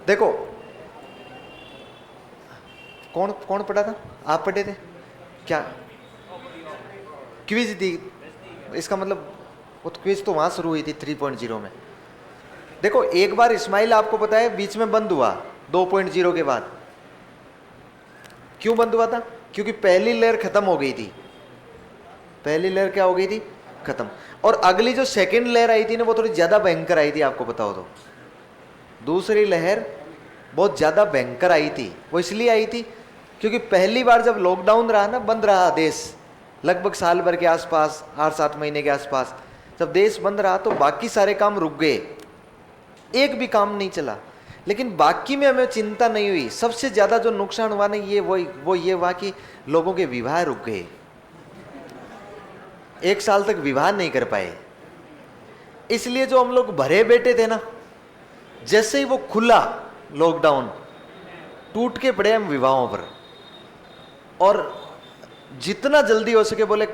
[SPEAKER 1] देखो, कौन कौन पढ़ा था? आप पढ़े थे क्या? क्विज दी, इसका मतलब वो तो क्विज तो वहां शुरू हुई थी 3.0 में। देखो, एक बार इस्माइल आपको पता है बीच में बंद हुआ 2.0 के बाद। क्यों बंद हुआ था? क्योंकि पहली लेयर खत्म हो गई थी। पहली लेयर क्या हो गई थी? खत्म। और अगली जो सेकंड लेयर आई थी ना, वो थोड़ी ज्यादा भयंकर आई थी, आपको बताओ तो। दूसरी लहर बहुत ज्यादा भयंकर आई थी। वो इसलिए आई थी क्योंकि पहली बार जब लॉकडाउन रहा ना, बंद रहा देश लगभग साल भर के आसपास, 8-7 महीने के आसपास, जब देश बंद रहा तो बाकी सारे काम रुक गए, एक भी काम नहीं चला। लेकिन बाकी में हमें चिंता नहीं हुई। सबसे ज्यादा जो नुकसान हुआ ना, वो ये हुआ कि लोगों के विवाह रुक गए। 1 साल तक विवाह नहीं कर पाए। इसलिए जो हम लोग भरे बैठे थे ना, जैसे ही वो खुला लॉकडाउन, टूट के पड़े हम विवाहों पर। और जितना जल्दी हो सके बोले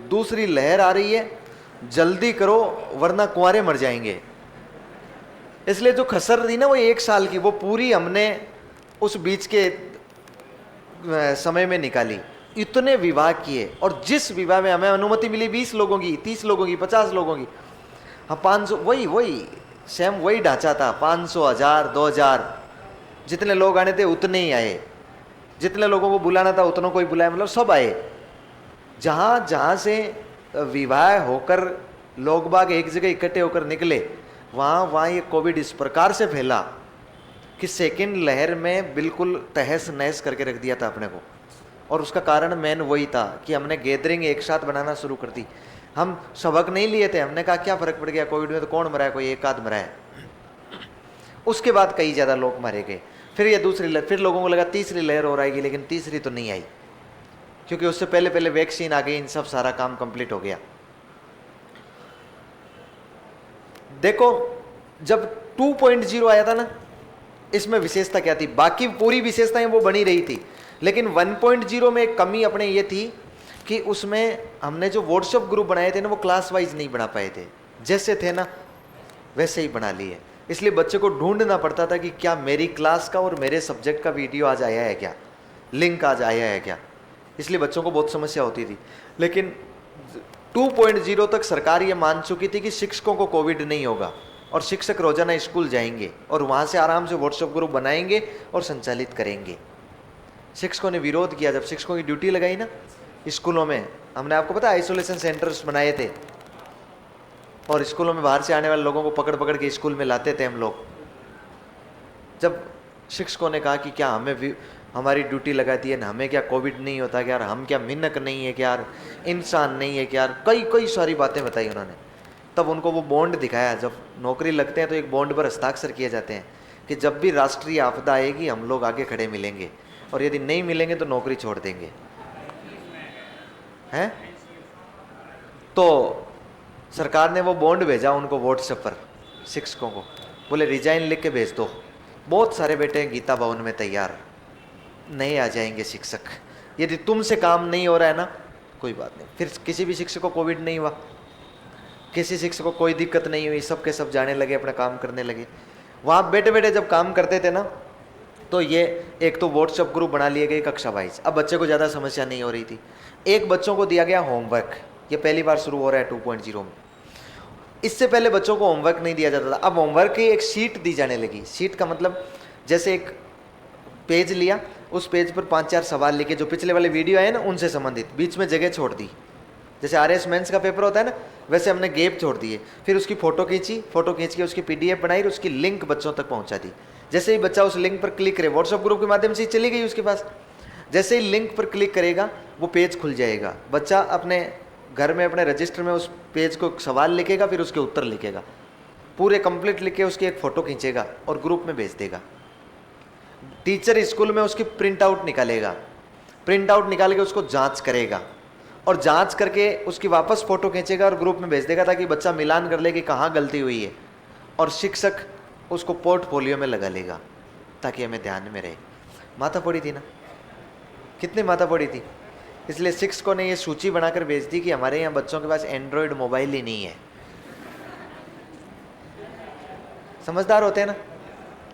[SPEAKER 1] दूसरी लहर आ रही है, जल्दी करो वरना कुंवारे मर जाएंगे। इसलिए जो खसर थी ना वो 1 साल की, वो पूरी हमने उस बीच के समय में निकाली। इतने विवाह किए, और जिस विवाह में हमें अनुमति मिली 20 लोगों की, 30 लोगों की, 50 लोगों की, हाँ 500, वही सेम वही ढांचा था, 500, 1000, 2000, जितने लोग आने थे उतने ही आए, जितने लोगों को बुलाना था उतनों को ही बुलाया, मतलब सब आए। जहां जहां से विवाह होकर लोग बाग एक जगह इकट्ठे होकर निकले, वहां वहां ये कोविड इस प्रकार से फैला कि सेकेंड लहर में बिल्कुल तहस नहस करके रख दिया था अपने को। और उसका कारण मेन वही था कि हमने गैदरिंग एक साथ बनाना शुरू कर दी। हम सबक नहीं लिए थे, हमने कहा क्या फर्क पड़ गया, कोविड में तो कौन मरा है, कोई एक आध मरा है। उसके बाद कई ज़्यादा लोग मारे गए। फिर ये दूसरी लहर, फिर लोगों को लगा तीसरी लहर और आएगी, लेकिन तीसरी तो नहीं आई, क्योंकि उससे पहले पहले वैक्सीन आ गई, इन सब सारा काम कंप्लीट हो गया। देखो जब 2.0 आया था ना, इसमें विशेषता क्या थी, बाकी पूरी विशेषताएं वो बनी रही थी, लेकिन 1.0 में एक कमी अपने ये थी कि उसमें हमने जो व्हाट्सएप ग्रुप बनाए थे ना, वो क्लास वाइज नहीं बना पाए थे, जैसे थे ना वैसे ही बना लिए। इसलिए बच्चे को ढूंढना पड़ता था कि क्या मेरी क्लास का और मेरे सब्जेक्ट का वीडियो आज आया है क्या, लिंक आज आया है क्या, इसलिए बच्चों को बहुत समस्या होती थी। लेकिन 2.0 तक सरकार ये मान चुकी थी कि शिक्षकों को कोविड नहीं होगा और शिक्षक रोजाना स्कूल जाएंगे और वहाँ से आराम से व्हाट्सएप ग्रुप बनाएंगे और संचालित करेंगे। शिक्षकों ने विरोध किया, जब शिक्षकों की ड्यूटी लगाई ना स्कूलों में, हमने आपको पता आइसोलेशन सेंटर्स बनाए थे और स्कूलों में बाहर से आने वाले लोगों को पकड़ पकड़ के स्कूल में लाते थे हम लोग। जब शिक्षकों ने कहा कि क्या हमें हमारी ड्यूटी लगा दी है ना, हमें क्या कोविड नहीं होता क्या, हम क्या मिनक नहीं है क्या, इंसान नहीं है क्या, कई कई सारी बातें बताई उन्होंने। तब उनको वो बॉन्ड दिखाया, जब नौकरी लगते हैं तो एक बॉन्ड पर हस्ताक्षर किए जाते हैं कि जब भी राष्ट्रीय आपदा आएगी हम लोग आगे खड़े मिलेंगे, और यदि नहीं मिलेंगे तो नौकरी छोड़ देंगे, हैं। तो सरकार ने वो बॉन्ड भेजा उनको व्हाट्सएप पर, शिक्षकों को बोले रिजाइन लिख के भेज दो। बहुत सारे बेटे गीता भवन में तैयार, नहीं आ जाएंगे शिक्षक, यदि तुमसे काम नहीं हो रहा है ना कोई बात नहीं। फिर किसी भी शिक्षक को कोविड नहीं हुआ, किसी शिक्षक को कोई दिक्कत नहीं हुई, सब के सब जाने लगे, अपना काम करने लगे। वहाँ बैठे बैठे जब काम करते थे ना, तो ये एक तो व्हाट्सएप ग्रुप बना लिए गए कक्षा वाइज, अब बच्चे को ज़्यादा समस्या नहीं हो रही थी। एक बच्चों को दिया गया होमवर्क, ये पहली बार शुरू हो रहा है 2.0 में। इससे पहले बच्चों को होमवर्क नहीं दिया जाता था, अब होमवर्क की एक शीट दी जाने लगी। शीट का मतलब जैसे एक पेज लिया, उस पेज पर 5-4 सवाल लिखे जो पिछले वाले वीडियो आए ना उनसे संबंधित, बीच में जगह छोड़ दी, जैसे RS मेंस का पेपर होता है ना वैसे हमने गैप छोड़ दिए। फिर उसकी फ़ोटो खींची, फ़ोटो खींच के उसकी PDF बनाई और उसकी लिंक बच्चों तक पहुंचा दी। जैसे ही बच्चा उस लिंक पर क्लिक करे, व्हाट्सएप ग्रुप के माध्यम से ही चली गई उसके पास, जैसे ही लिंक पर क्लिक करेगा वो पेज खुल जाएगा। बच्चा अपने घर में अपने रजिस्टर में उस पेज को सवाल लिखेगा, फिर उसके उत्तर लिखेगा, पूरे कंप्लीट लिख के उसकी एक फ़ोटो खींचेगा और ग्रुप में भेज देगा। टीचर स्कूल में उसकी प्रिंट आउट निकालेगा, प्रिंट आउट निकाल के उसको जांच करेगा और जांच करके उसकी वापस फ़ोटो खींचेगा और ग्रुप में भेज देगा, ताकि बच्चा मिलान कर ले कि कहाँ गलती हुई है, और शिक्षक उसको पोर्टफोलियो में लगा लेगा ताकि हमें ध्यान में रहे। माथा पड़ी थी ना, कितनी माथा पड़ी थी। इसलिए शिक्षकों ने ये सूची बनाकर भेज दी कि हमारे यहाँ बच्चों के पास एंड्रॉयड मोबाइल ही नहीं है। समझदार होते हैं ना,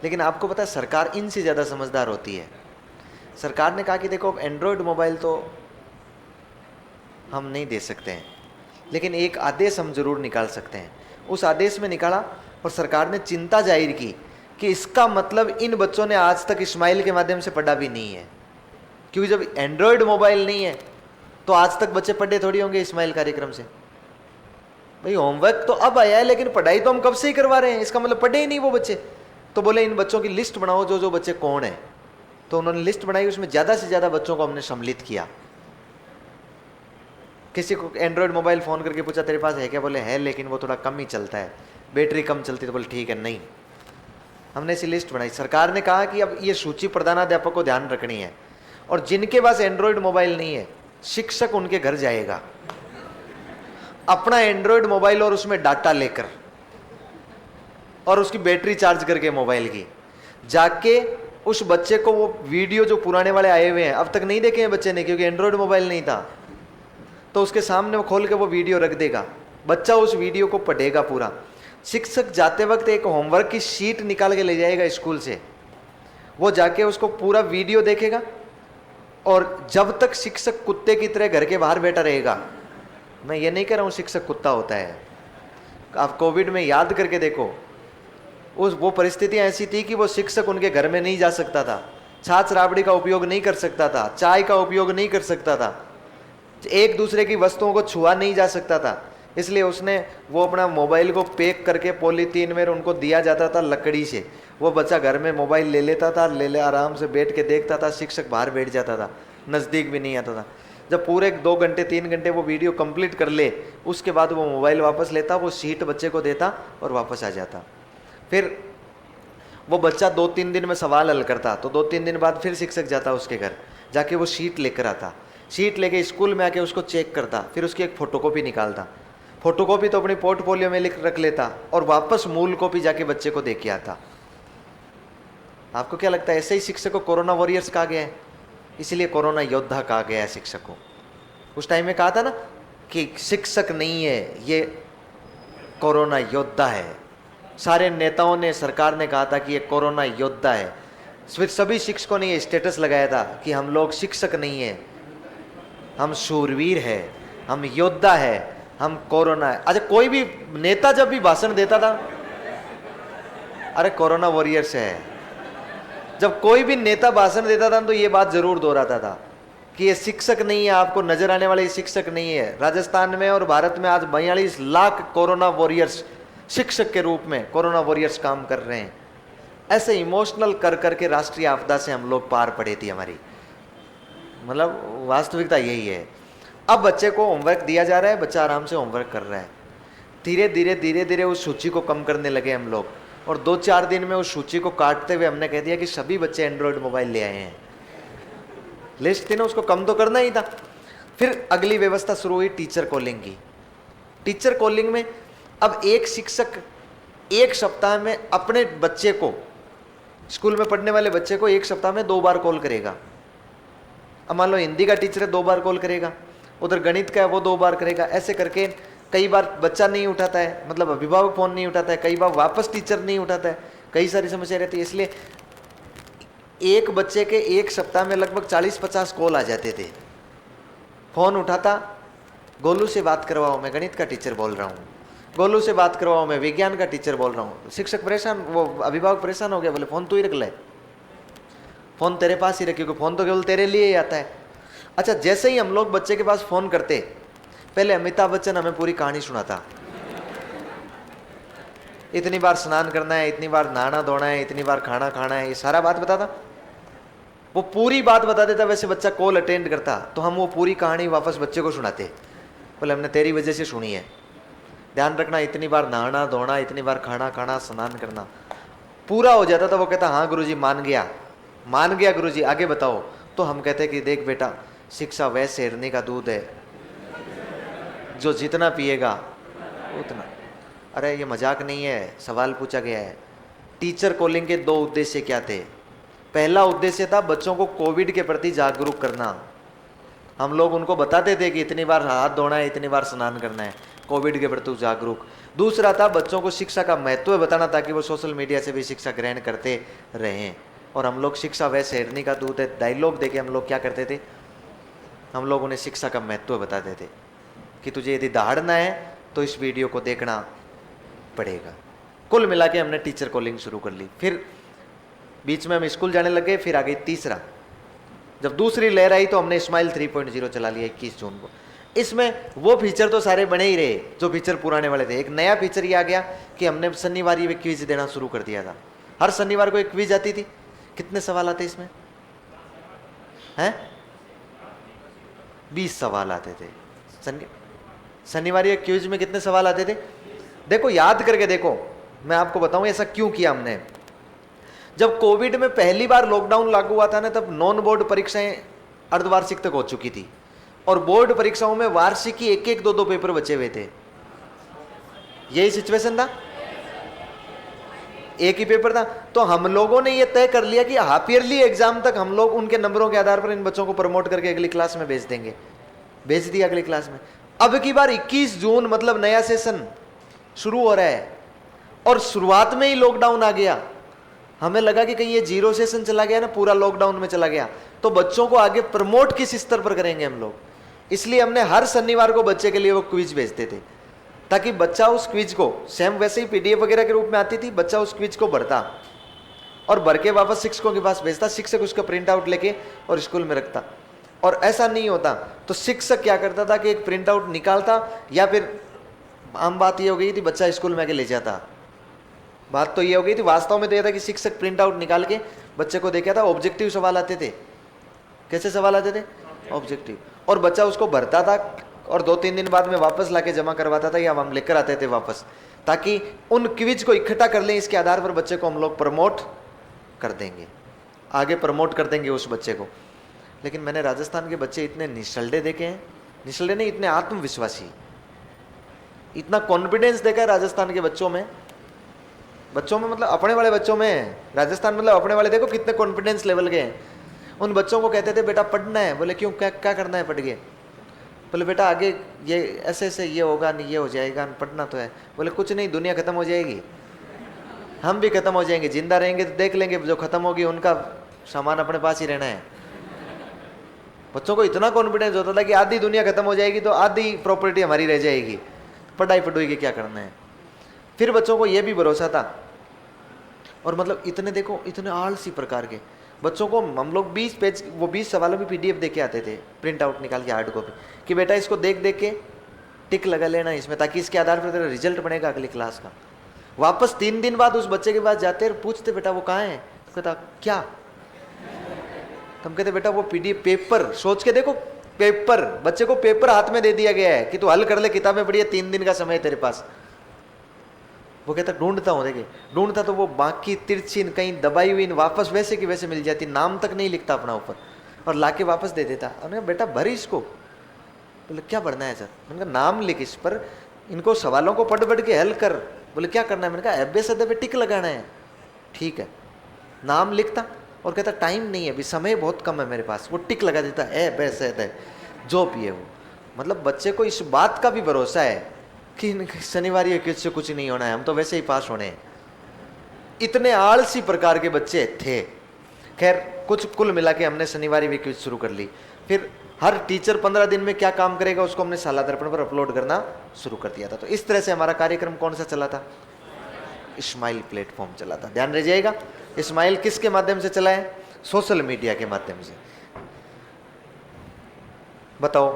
[SPEAKER 1] लेकिन आपको पता है सरकार इनसे ज़्यादा समझदार होती है। सरकार ने कहा कि देखो अब एंड्रॉयड मोबाइल तो हम नहीं दे सकते हैं, लेकिन एक आदेश हम जरूर निकाल सकते हैं। उस आदेश में निकाला और सरकार ने चिंता जाहिर की कि इसका मतलब इन बच्चों ने आज तक इस्माइल के माध्यम से पढ़ा भी नहीं है, क्योंकि जब एंड्रॉयड मोबाइल नहीं है तो आज तक बच्चे पढ़े थोड़ी होंगे इस्माइल कार्यक्रम से। भाई होमवर्क तो अब आया है, लेकिन पढ़ाई तो हम कब से ही करवा रहे हैं, इसका मतलब पढ़े ही नहीं वो बच्चे। तो बोले इन बच्चों की लिस्ट बनाओ, जो जो बच्चे कौन है। तो उन्होंने लिस्ट बनाई, उसमें ज़्यादा से ज़्यादा बच्चों को हमने सम्मिलित किया। किसी को एंड्रॉयड मोबाइल फ़ोन करके पूछा तेरे पास है क्या, बोले है लेकिन वो थोड़ा कम ही चलता है, बैटरी कम चलती, तो बोले ठीक है नहीं। हमने ऐसी लिस्ट बनाई। सरकार ने कहा कि अब ये सूची प्रधानाध्यापक को ध्यान रखनी है, और जिनके पास एंड्रॉयड मोबाइल नहीं है शिक्षक उनके घर जाएगा अपना एंड्रॉयड मोबाइल और उसमें डाटा लेकर और उसकी बैटरी चार्ज करके मोबाइल की, जाके उस बच्चे को वो वीडियो जो पुराने वाले आए हुए हैं अब तक नहीं देखे हैं बच्चे ने, क्योंकि एंड्रॉयड मोबाइल नहीं था, तो उसके सामने वो खोल के वो वीडियो रख देगा, बच्चा उस वीडियो को पढ़ेगा पूरा। शिक्षक जाते वक्त एक होमवर्क की शीट निकाल के ले जाएगा स्कूल से, वो जाके उसको पूरा वीडियो देखेगा, और जब तक शिक्षक कुत्ते की तरह घर के बाहर बैठा रहेगा, मैं ये नहीं कह रहा हूँ शिक्षक कुत्ता होता है, आप कोविड में याद करके देखो, उस वो परिस्थितियां ऐसी थी कि वो शिक्षक उनके घर में नहीं जा सकता था, छाछ राबड़ी का उपयोग नहीं कर सकता था, चाय का उपयोग नहीं कर सकता था, एक दूसरे की वस्तुओं को छुआ नहीं जा सकता था। इसलिए उसने वो अपना मोबाइल को पैक करके पॉलीथीन में उनको दिया जाता था लकड़ी से। वो बच्चा घर में मोबाइल ले लेता था, ले आराम से बैठ के देखता था, शिक्षक बाहर बैठ जाता था, नज़दीक भी नहीं आता था। जब पूरे 2 घंटे 3 घंटे वो वीडियो कंप्लीट कर ले, उसके बाद वो मोबाइल वापस लेता, वो शीट बच्चे को देता और वापस आ जाता। फिर वो बच्चा 2-3 दिन में सवाल हल करता, तो 2-3 दिन बाद फिर शिक्षक जाता उसके घर, जाके वो शीट लेकर आता, शीट लेके स्कूल में आके उसको चेक करता, फिर उसकी एक फोटोकॉपी निकालता, फोटोकॉपी तो अपनी पोर्टफोलियो में लिख रख लेता और वापस मूल कॉपी जाके बच्चे को दे के आता। आपको क्या लगता है ऐसे ही शिक्षक को कोरोना वॉरियर्स कहा गया है? इसलिए कोरोना योद्धा कहा गया है शिक्षक को। उस टाइम में कहा था ना कि शिक्षक नहीं है, ये कोरोना योद्धा है। सारे नेताओं ने, सरकार ने कहा था कि ये कोरोना योद्धा है। फिर सभी शिक्षकों ने ये स्टेटस लगाया था कि हम लोग शिक्षक नहीं है, हम शूरवीर है, हम योद्धा है, हम कोरोना है। अच्छा, कोई भी नेता जब भी भाषण देता था, अरे कोरोना वॉरियर्स है। जब कोई भी नेता भाषण देता था तो ये बात जरूर दोहराता था कि ये शिक्षक नहीं है, आपको नजर आने वाले शिक्षक नहीं है। राजस्थान में और भारत में आज 42 लाख कोरोना वॉरियर्स शिक्षक के रूप में कोरोना वॉरियर्स काम कर रहे हैं। ऐसे इमोशनल कर करके राष्ट्रीय आपदा से हम लोग पार पड़े थी। हमारी मतलब वास्तविकता यही है। अब बच्चे को होमवर्क दिया जा रहा है, बच्चा आराम से होमवर्क कर रहा है। धीरे धीरे उस सूची को कम करने लगे हम लोग, और 2-4 दिन में उस सूची को काटते हुए हमने कह दिया कि सभी बच्चे एंड्रॉयड मोबाइल ले आए हैं। लिस्ट थी ना, उसको कम तो करना ही था। फिर अगली व्यवस्था शुरू हुई टीचर कॉलिंग की। टीचर कॉलिंग में अब एक शिक्षक 1 सप्ताह में अपने बच्चे को, स्कूल में पढ़ने वाले बच्चे को 1 सप्ताह में 2 बार कॉल करेगा। अब मान लो हिंदी का टीचर है, 2 बार कॉल करेगा, उधर गणित का है वो 2 बार करेगा। ऐसे करके कई बार बच्चा नहीं उठाता है, मतलब अभिभावक फोन नहीं उठाता है, कई बार वापस टीचर नहीं उठाता है, कई सारी समस्या रहती है। इसलिए एक बच्चे के 1 सप्ताह में लगभग 40-50 कॉल आ जाते थे। फोन उठाता, गोलू से बात करवाओ, मैं गणित का टीचर बोल रहा हूँ, गोलू से बात करवाओ, मैं विज्ञान का टीचर बोल रहा हूँ। शिक्षक परेशान, वो अभिभावक परेशान हो गया, बोले फोन तू ही रख ले, फोन तेरे पास ही रख, क्योंकि फोन तो केवल तेरे लिए ही आता है। अच्छा, जैसे ही हम लोग बच्चे के पास फोन करते, पहले अमिताभ बच्चन हमें पूरी कहानी सुनाता। इतनी बार स्नान करना है, इतनी बार नहाना धोना है, इतनी बार खाना खाना है, ये सारा बात बताता। वो पूरी बात बता देता। वैसे बच्चा कॉल अटेंड करता तो हम वो पूरी कहानी वापस बच्चे को सुनाते, बोले हमने तेरी वजह से सुनी है, ध्यान रखना, इतनी बार नहाना धोना, इतनी बार खाना खाना, स्नान करना। पूरा हो जाता था। वो कहता हाँ गुरुजी मान गया गुरुजी, आगे बताओ। तो हम कहते कि देख बेटा, शिक्षा वह शेरनी का दूध है, जो जितना पिएगा उतना। अरे ये मजाक नहीं है, सवाल पूछा गया है। टीचर कॉलिंग के 2 उद्देश्य क्या थे? पहला उद्देश्य था बच्चों को कोविड के प्रति जागरूक करना। हम लोग उनको बताते थे कि इतनी बार हाथ धोना है, इतनी बार स्नान करना है, कोविड के प्रति जागरूक। दूसरा था बच्चों को शिक्षा का महत्व बताना, ताकि वो सोशल मीडिया से भी शिक्षा ग्रहण करते रहें। और हम लोग शिक्षा वह शेरनी का दूध है डायलॉग देके हम लोग क्या करते थे, हम लोग उन्हें शिक्षा का महत्व बताते थे कि तुझे यदि दहाड़ना है तो इस वीडियो को देखना पड़ेगा। कुल मिला के हमने टीचर कॉलिंग शुरू कर ली। फिर बीच में हम स्कूल जाने लगे। फिर आ गई तीसरा, जब दूसरी लहर आई तो हमने स्माइल 3.0 चला लिया 21 जून को। इसमें वो फीचर तो सारे बने ही रहे जो फीचर पुराने वाले थे। एक नया फीचर ये आ गया कि हमने शनिवार ये क्विज देना शुरू कर दिया था। हर शनिवार को एक क्विज आती थी। कितने सवाल आते इसमें हैं? 20 सवाल आते थे। शनिवार ये क्विज में कितने सवाल आते थे? देखो, याद करके देखो, मैं आपको बताऊं ऐसा क्यों किया हमने। जब कोविड में पहली बार लॉकडाउन लागू हुआ था ना, तब नॉन बोर्ड परीक्षाएं अर्धवार्षिक तक हो चुकी थी, और बोर्ड परीक्षाओं में वार्षिक की 1-1, 2-2 पेपर बचे हुए थे। यही सिचुएशन था, एक ही पेपर था। तो हम लोगों ने यह तय कर लिया कि हाफ ईयरली एग्जाम तक हम लोग उनके नंबरों के आधार पर इन बच्चों को प्रमोट करके अगली क्लास में भेज देंगे। भेज दिया अगली क्लास में। अब की बार 21 जून मतलब नया सेशन शुरू हो रहा है, और शुरुआत में ही लॉकडाउन आ गया। हमें लगा कि कहीं ये 0 सेशन चला गया ना, पूरा लॉकडाउन में चला गया, तो बच्चों को आगे प्रमोट किस स्तर पर करेंगे हम लोग। इसलिए हमने हर शनिवार को बच्चे के लिए वो क्विज भेजते थे, ताकि बच्चा उस क्विज को सेम वैसे ही पीडीएफ वगैरह के रूप में आती थी, बच्चा उस क्विज को भरता और भर के वापस शिक्षकों के पास भेजता, शिक्षक उसका प्रिंट आउट लेके और स्कूल में रखता। और ऐसा नहीं होता तो शिक्षक क्या करता था कि एक प्रिंट आउट निकालता, या फिर आम बात ये हो गई थी बच्चा स्कूल में आके ले जाता। बात तो ये हो गई थी, वास्तव में तो यह था कि शिक्षक प्रिंट आउट निकाल के बच्चे को देखा था, ऑब्जेक्टिव सवाल आते थे। कैसे सवाल आते थे? ऑब्जेक्टिव। और बच्चा उसको भरता था और 2-3 दिन बाद में वापस लाके जमा करवाता था, या हम लेकर आते थे वापस, ताकि उन क्विज को इकट्ठा कर लें। इसके आधार पर बच्चे को हम लोग प्रमोट कर देंगे, आगे प्रमोट कर देंगे उस बच्चे को। लेकिन मैंने राजस्थान के बच्चे इतने निसल्डे देखे हैं, निसल्डे नहीं, इतने आत्मविश्वासी, इतना कॉन्फिडेंस देखा है राजस्थान के बच्चों में मतलब अपने वाले बच्चों में। राजस्थान मतलब अपने वाले देखो कितने कॉन्फिडेंस लेवल के हैं। उन बच्चों को कहते थे बेटा पढ़ना है, बोले क्यों, क्या क्या करना है पढ़ के? बोले बेटा आगे ये ऐसे ऐसे ये होगा, नहीं ये हो जाएगा, पढ़ना तो है। बोले कुछ नहीं, दुनिया खत्म हो जाएगी, हम भी खत्म हो जाएंगे, जिंदा रहेंगे तो देख लेंगे, जो खत्म होगी उनका सामान अपने पास ही रहना है। बच्चों को इतना कॉन्फिडेंस होता था कि आधी दुनिया खत्म हो जाएगी तो आधी प्रॉपर्टी हमारी रह जाएगी, पढ़ाई के क्या करना है। फिर बच्चों को यह भी भरोसा था, और मतलब इतने देखो, इतने आलसी प्रकार के बच्चों को हम लोग 20 पेज, वो 20 सवालों में पीडीएफ देके आते थे, प्रिंट आउट निकाल के हार्ड कॉपी, कि बेटा इसको देख देख के टिक लगा लेना इसमें, ताकि इसके आधार पर तेरा रिजल्ट बनेगा अगली क्लास का। वापस 3 दिन बाद उस बच्चे के पास जाते और पूछते बेटा वो कहाँ है? तो कहता क्या? हम कहते बेटा वो पीडीएफ पेपर, सोच के देखो पेपर, बच्चे को पेपर हाथ में दे दिया गया है कि तू हल कर ले, किताबें पढ़ी है, 3 दिन का समय है तेरे पास। वो कहता ढूंढता हूँ, देखे ढूंढता तो वो बाकी तिरछी कहीं दबाई हुई वापस वैसे की वैसे मिल जाती, नाम तक नहीं लिखता अपना ऊपर, और लाके वापस दे देता। उन्होंने कहा बेटा भर इसको। बोले क्या भरना है सर? मैंने कहा नाम लिख इस पर, इनको सवालों को पढ़ के हल कर। बोले क्या करना है? मैंने कहा एबे सदे पे टिक लगाना है। ठीक है, नाम लिखता और कहता टाइम नहीं है अभी, समय बहुत कम है मेरे पास, वो टिक लगा देता है बस जो भी है वो। मतलब बच्चे को इस बात का भी भरोसा है कि शनिवार या किसी से कुछ नहीं होना है, हम तो वैसे ही पास होने हैं। इतने आलसी प्रकार के बच्चे थे। खैर कुछ कुल मिला के हमने शनिवार भी क्विज शुरू कर ली। फिर हर टीचर 15 दिन में क्या काम करेगा उसको हमने शाला दर्पण पर अपलोड करना शुरू कर दिया था। तो इस तरह से हमारा कार्यक्रम कौन सा चला था? स्माइल प्लेटफॉर्म चला था। ध्यान रखिएगा, स्माइल किसके माध्यम से चला है? सोशल मीडिया के माध्यम से। बताओ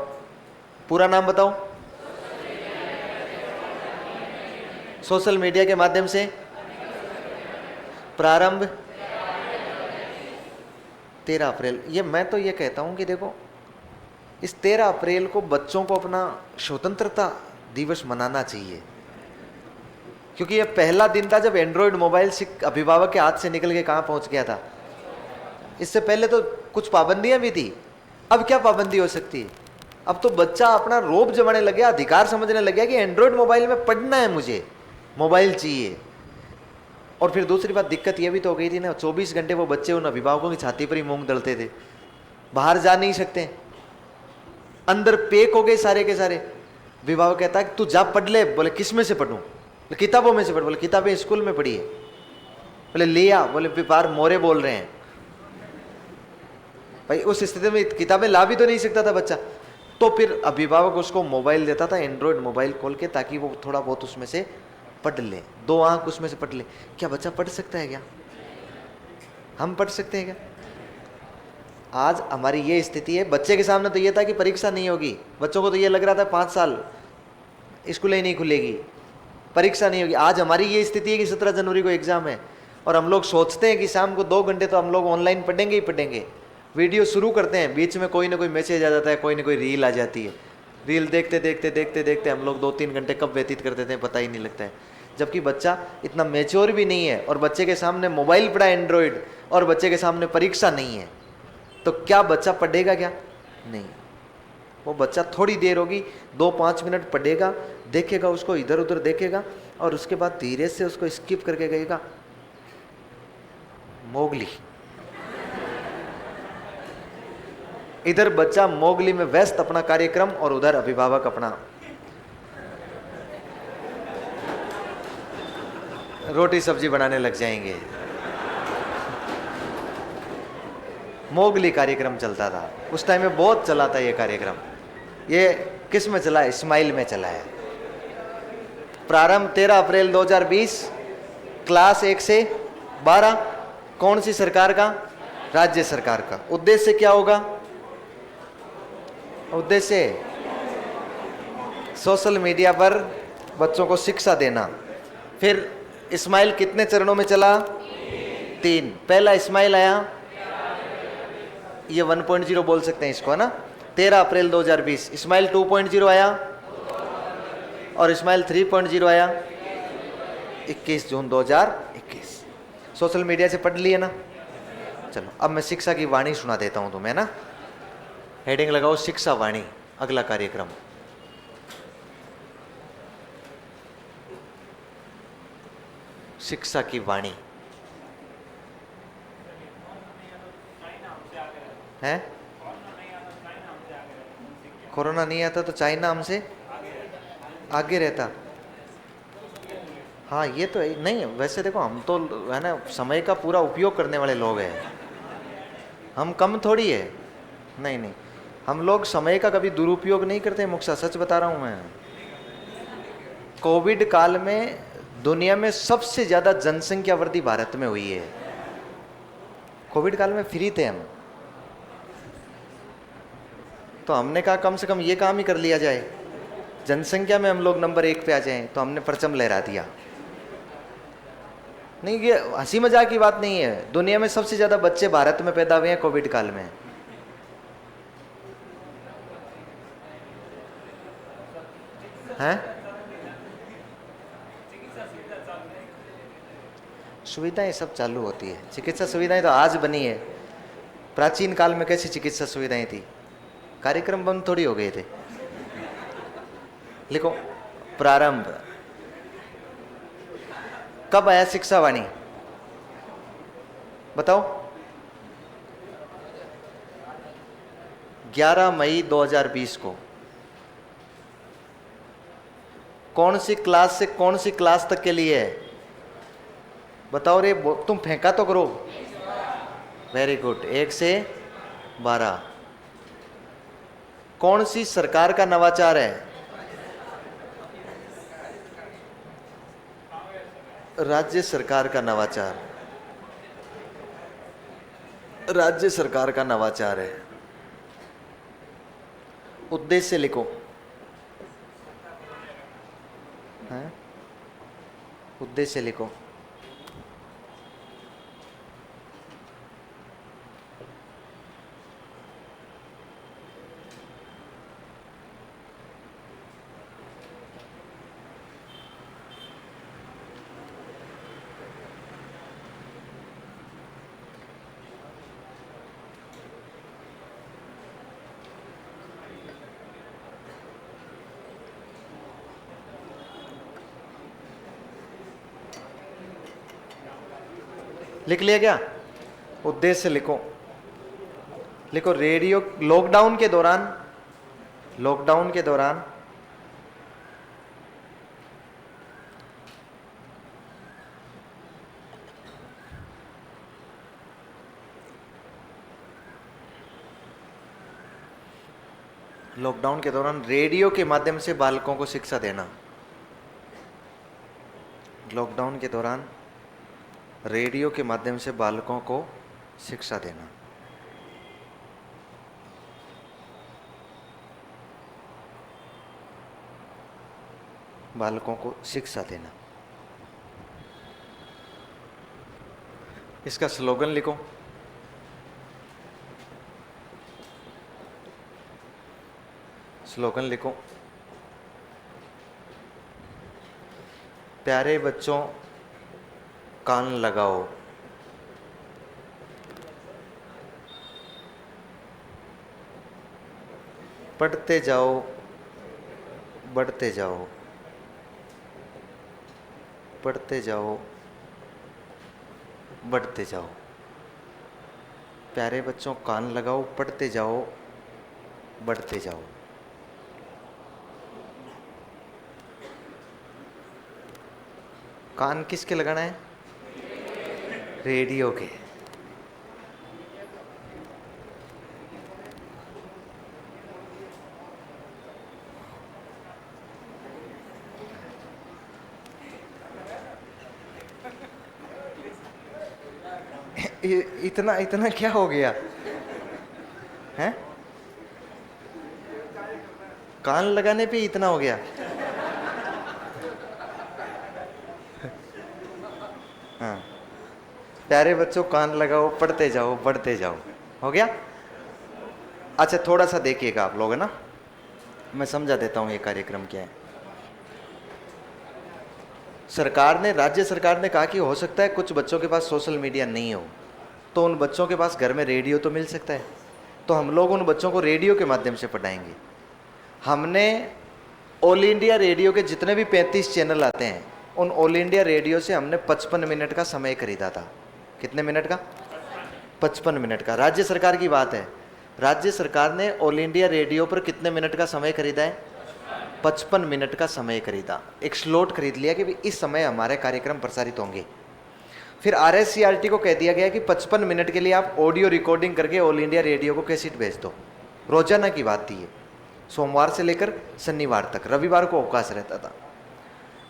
[SPEAKER 1] पूरा नाम बताओ। सोशल मीडिया के माध्यम से प्रारंभ 13 अप्रैल। ये मैं तो ये कहता हूं कि देखो इस 13 अप्रैल को बच्चों को अपना स्वतंत्रता दिवस मनाना चाहिए, क्योंकि ये पहला दिन था जब एंड्रॉयड मोबाइल अभिभावक के हाथ से निकल के कहां पहुंच गया था। इससे पहले तो कुछ पाबंदियां भी थी, अब क्या पाबंदी हो सकती है? अब तो बच्चा अपना रोब जमाने लग गया, अधिकार समझने लग गया कि एंड्रॉयड मोबाइल में पढ़ना है, मुझे मोबाइल चाहिए। और फिर दूसरी बात दिक्कत ये भी तो हो गई थी ना, 24 घंटे वो बच्चे उन अभिभावकों की छाती पर ही मूंग दलते थे, बाहर जा नहीं सकते, अंदर पेक हो गए सारे के सारे। अभिभावक कहता है तू जा पढ़ ले। बोले किस में से पढ़ूं? किताबों में से पढ़। बोले किताबें स्कूल में पढ़ी है। बोले ले आ। बोले व्यापार मोरे बोल रहे हैं भाई। उस स्थिति में किताबें ला भी तो नहीं सकता था बच्चा, तो फिर अभिभावक उसको मोबाइल देता था, एंड्रॉयड मोबाइल खोल के, ताकि वो थोड़ा बहुत उसमें से पढ़ ले, 2 आंख उसमें से पढ़ ले। क्या बच्चा पढ़ सकता है? क्या हम पढ़ सकते हैं क्या? आज हमारी ये स्थिति है। बच्चे के सामने तो ये था कि परीक्षा नहीं होगी, बच्चों को तो ये लग रहा था 5 साल स्कूल ही नहीं खुलेगी, परीक्षा नहीं होगी। आज हमारी ये स्थिति है कि 17 जनवरी को एग्जाम है, और हम लोग सोचते हैं कि शाम को 2 घंटे तो हम लोग ऑनलाइन पढ़ेंगे ही पढ़ेंगे। वीडियो शुरू करते हैं, बीच में कोई ना कोई मैसेज आ जाता है, कोई ना कोई रील आ जाती है। रील देखते देखते देखते देखते हम लोग 2-3 घंटे कब व्यतीत कर देते हैं पता ही नहीं लगता है। जबकि बच्चा इतना मैच्योर भी नहीं है, और बच्चे के सामने मोबाइल पड़ा एंड्रॉयड, और बच्चे के सामने परीक्षा नहीं है, तो क्या बच्चा पढ़ेगा? क्या नहीं। वो बच्चा थोड़ी देर होगी, 2-5 मिनट पढ़ेगा, देखेगा, उसको इधर उधर देखेगा, और उसके बाद धीरे से उसको स्किप करके कहेगा मोगली। इधर बच्चा मोगली में व्यस्त अपना कार्यक्रम, और उधर अभिभावक अपना रोटी सब्जी बनाने लग जाएंगे। मोगली कार्यक्रम चलता था उस टाइम में, बहुत चला था ये कार्यक्रम। ये किस में चला है? स्माइल में चला है। प्रारंभ 13 अप्रैल 2020, क्लास 1 से 12। कौन सी सरकार का? राज्य सरकार का। उद्देश्य क्या होगा? उद्देश्य सोशल मीडिया पर बच्चों को शिक्षा देना। फिर इस्माइल कितने चरणों में चला? 3। पहला इस्माइल आया, ये 1.0 बोल सकते हैं इसको, है ना, 13 अप्रैल 2020। इस्माइल 2.0 आया और इस्माइल 3.0 आया 21 जून 2021। सोशल मीडिया से पढ़ लिए ना। चलो अब मैं शिक्षा की वाणी सुना देता हूं तुम्हें ना। हेडिंग लगाओ शिक्षा वाणी, अगला कार्यक्रम। शिक्षा की वाणी है। कोरोना नहीं आता तो चाइना हमसे आगे रहता। हाँ ये तो नहीं, वैसे देखो हम तो है ना समय का पूरा उपयोग करने वाले लोग हैं, हम कम थोड़ी है। नहीं नहीं, हम लोग समय का कभी दुरुपयोग नहीं करते। मुख्य सच बता रहा हूँ मैं। कोविड काल में दुनिया में सबसे ज्यादा जनसंख्या वृद्धि भारत में हुई है। कोविड काल में फ्री थे हम, तो हमने कहा कम से कम ये काम ही कर लिया जाए, जनसंख्या में हम लोग नंबर 1 पे आ जाएं। तो हमने परचम लहरा दिया। नहीं ये हंसी मजाक की बात नहीं है, दुनिया में सबसे ज्यादा बच्चे भारत में पैदा हुए हैं कोविड काल में। हैं? सुविधाएं सब चालू होती है, चिकित्सा सुविधाएं तो आज बनी है। प्राचीन काल में कैसी चिकित्सा सुविधाएं थी? कार्यक्रम बंद थोड़ी हो गए थे। लिखो प्रारंभ। कब आया शिक्षा वाणी? बताओ। 11 मई 2020 को। कौन सी क्लास से कौन सी क्लास तक के लिए है? बताओ रे, तुम फेंका तो करो। वेरी गुड, 1 से 12। कौन सी सरकार का नवाचार है? राज्य सरकार का नवाचार। राज्य सरकार का नवाचार है। उद्देश्य लिखो। है? उद्देश्य लिखो। लिख लिया क्या? उद्देश्य लिखो। लिखो रेडियो। लॉकडाउन के दौरान, लॉकडाउन के दौरान लॉकडाउन के दौरान रेडियो के माध्यम से बालकों को शिक्षा देना। लॉकडाउन के दौरान रेडियो के माध्यम से बालकों को शिक्षा देना। बालकों को शिक्षा देना। इसका स्लोगन लिखो। स्लोगन लिखो। प्यारे बच्चों कान लगाओ, पढ़ते जाओ, बढ़ते जाओ, पढ़ते जाओ, बढ़ते जाओ। प्यारे बच्चों कान लगाओ, पढ़ते जाओ, बढ़ते जाओ। कान किसके लगाना है? रेडियो के। इतना इतना क्या हो गया है? कान लगाने पे इतना हो गया? हाँ, प्यारे बच्चों कान लगाओ, पढ़ते जाओ, बढ़ते जाओ। हो गया? अच्छा थोड़ा सा देखिएगा आप लोग, है ना, मैं समझा देता हूँ ये कार्यक्रम क्या है। सरकार ने, राज्य सरकार ने कहा कि हो सकता है कुछ बच्चों के पास सोशल मीडिया नहीं हो, तो उन बच्चों के पास घर में रेडियो तो मिल सकता है, तो हम लोग उन बच्चों को रेडियो के माध्यम से पढ़ाएंगे। हमने ऑल इंडिया रेडियो के जितने भी 35 चैनल आते हैं, उन ऑल इंडिया रेडियो से हमने 55 मिनट का समय खरीदा था। कितने मिनट का? 55 मिनट का। राज्य सरकार की बात है, राज्य सरकार ने ऑल इंडिया रेडियो पर कितने मिनट का समय खरीदा है? 55 मिनट का समय खरीदा। एक स्लॉट खरीद लिया कि भी इस समय हमारे कार्यक्रम प्रसारित होंगे। फिर RSCRT को कह दिया गया कि 55 मिनट के लिए आप ऑडियो रिकॉर्डिंग करके ऑल इंडिया रेडियो को कैसेट भेज दो। रोजाना की बात थी ये, सोमवार से लेकर शनिवार तक, रविवार को अवकाश रहता था।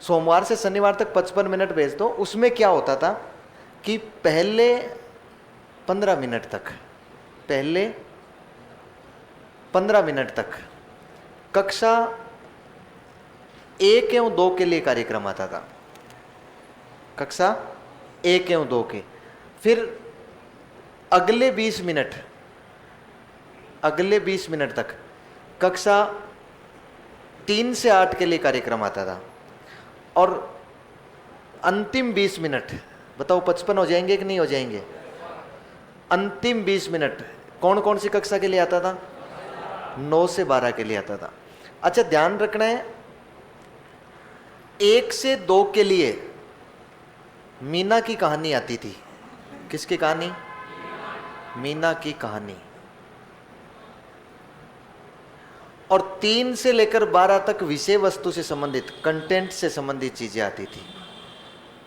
[SPEAKER 1] सोमवार से शनिवार तक 55 मिनट भेज दो। उसमें क्या होता था कि पहले 15 मिनट तक, पहले 15 मिनट तक कक्षा 1 एवं 2 के लिए कार्यक्रम आता था, कक्षा 1 एवं 2 के। फिर अगले 20 मिनट, अगले 20 मिनट तक कक्षा 3 से 8 के लिए कार्यक्रम आता था। और अंतिम 20 मिनट, बताओ 55 हो जाएंगे कि नहीं हो जाएंगे? अंतिम 20 मिनट कौन कौन सी कक्षा के लिए आता था? 9 से 12 के लिए आता था। अच्छा ध्यान रखना है, 1 से 2 के लिए मीना की कहानी आती थी। किसकी कहानी? मीना की कहानी। और 3 से लेकर 12 तक विषय वस्तु से संबंधित, कंटेंट से संबंधित चीजें आती थी,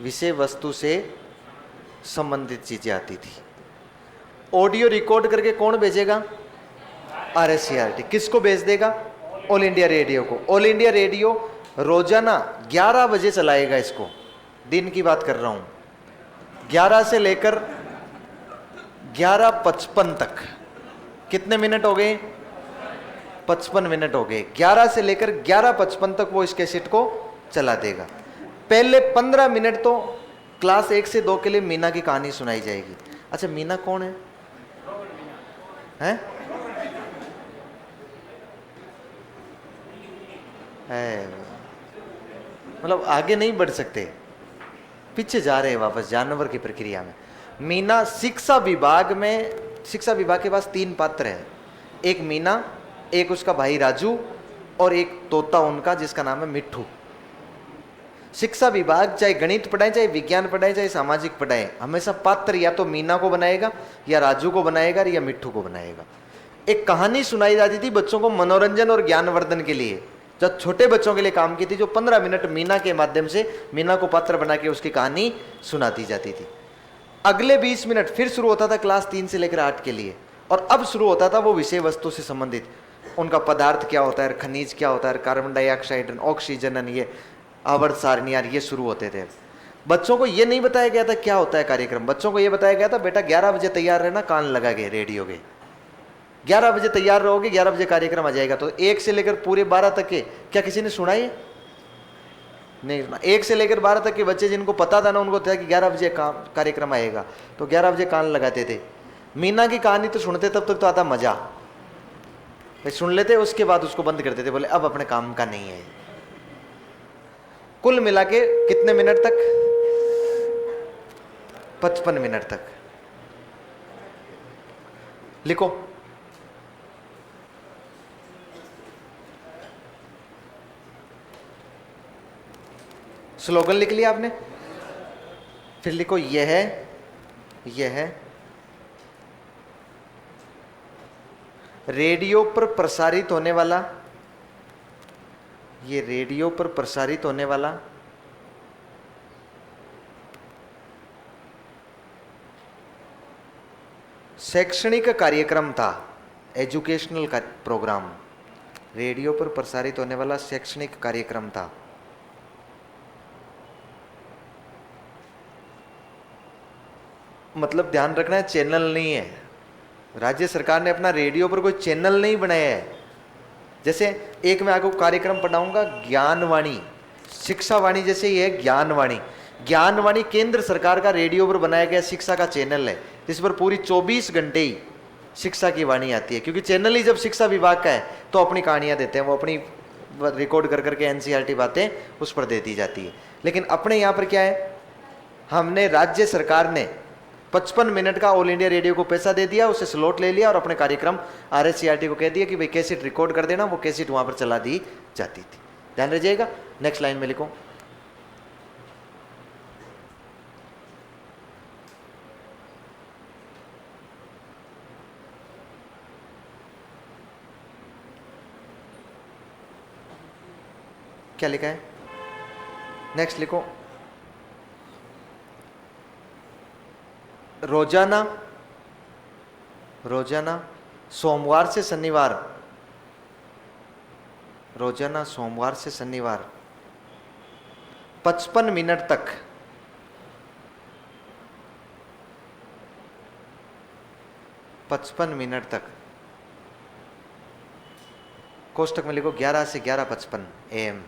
[SPEAKER 1] विषय वस्तु से संबंधित चीजें आती थी। ऑडियो रिकॉर्ड करके कौन भेजेगा? RSCRT। किसको भेज देगा? ऑल इंडिया रेडियो को। ऑल इंडिया रेडियो रोजाना 11 बजे चलाएगा इसको, दिन की बात कर रहा हूं, 11 से लेकर 11:55 तक। कितने मिनट हो गए? 55 मिनट हो गए। 11 से लेकर 11:55 तक वो इस कैसेट को चला देगा। पहले 15 मिनट तो क्लास 1 से 2 के लिए मीना की कहानी सुनाई जाएगी। अच्छा मीना कौन है? हैं? मतलब आगे नहीं बढ़ सकते, पीछे जा रहे हैं वापस जानवर की प्रक्रिया में। मीना शिक्षा विभाग में, शिक्षा विभाग के पास 3 पात्र हैं, एक मीना, एक उसका भाई राजू और एक तोता उनका जिसका नाम है मिट्ठू। शिक्षा विभाग चाहे गणित पढ़ाए, चाहे विज्ञान पढ़ाए, चाहे सामाजिक पढ़ाए, हमेशा पात्र या तो मीना को बनाएगा या राजू को बनाएगा या मिट्ठू को बनाएगा। एक कहानी सुनाई जाती थी बच्चों को मनोरंजन और ज्ञानवर्धन के लिए, जो छोटे बच्चों के लिए काम की थी, जो 15 मिनट मीना के माध्यम से मीना को पात्र बना के उसकी कहानी सुनाती जाती थी। अगले 20 मिनट फिर शुरू होता था क्लास 3 से लेकर 8 के लिए, और अब शुरू होता था वो विषय वस्तु से संबंधित, उनका पदार्थ क्या होता है, खनिज क्या होता है, कार्बन डाइऑक्साइड, ऑक्सीजन, ये आवर्त सारणियां, ये शुरू होते थे। बच्चों को ये नहीं बताया गया था क्या होता है कार्यक्रम, बच्चों को ये बताया गया था बेटा 11 बजे तैयार रहना, कान लगा के रेडियो के, 11 बजे तैयार रहोगे, 11 बजे कार्यक्रम आ जाएगा। तो 1 से लेकर पूरे 12 तक के, क्या किसी ने सुना ये? नहीं सुना। 1 से लेकर 12 तक के बच्चे जिनको पता था ना, उनको था कि 11 बजे कार्यक्रम आएगा, तो 11 बजे कान लगाते थे। मीना की कहानी तो सुनते तब तक तो आता मजा, सुन लेते, उसके बाद उसको बंद करते थे, बोले अब अपने काम का नहीं है। कुल मिला के कितने मिनट तक? 55 मिनट तक। लिखो, स्लोगन लिख लिया आपने? फिर लिखो यह रेडियो पर प्रसारित होने वाला, ये रेडियो पर प्रसारित होने वाला शैक्षणिक कार्यक्रम था, एजुकेशनल प्रोग्राम, रेडियो पर प्रसारित होने वाला शैक्षणिक कार्यक्रम था। मतलब ध्यान रखना है, चैनल नहीं है। राज्य सरकार ने अपना रेडियो पर कोई चैनल नहीं बनाया है। जैसे एक मैं आपको कार्यक्रम पढ़ाऊंगा ज्ञानवाणी, शिक्षावाणी, जैसे ये है ज्ञानवाणी। ज्ञानवाणी केंद्र सरकार का रेडियो पर बनाया गया शिक्षा का चैनल है, जिस पर पूरी 24 घंटे ही शिक्षा की वाणी आती है। क्योंकि चैनल ही जब शिक्षा विभाग का है तो अपनी कहानियां देते हैं, वो अपनी रिकॉर्ड कर करके एनसीईआरटी बातें उस पर दे दी जाती है। लेकिन अपने यहाँ पर क्या है, हमने राज्य सरकार ने 55 मिनट का ऑल इंडिया रेडियो को पैसा दे दिया, उसे स्लॉट ले लिया और अपने कार्यक्रम आरएससीआरटी को कह दिया कि भाई कैसेट रिकॉर्ड कर देना, वो कैसेट वहां पर चला दी जाती थी। ध्यान रखिएगा। नेक्स्ट लाइन में लिखो, क्या लिखा है, नेक्स्ट लिखो, रोजाना, रोजाना सोमवार से शनिवार, रोजाना सोमवार से शनिवार 55 मिनट तक, 55 मिनट तक, कोष्टक में लिखो 11 से 11:55 AM,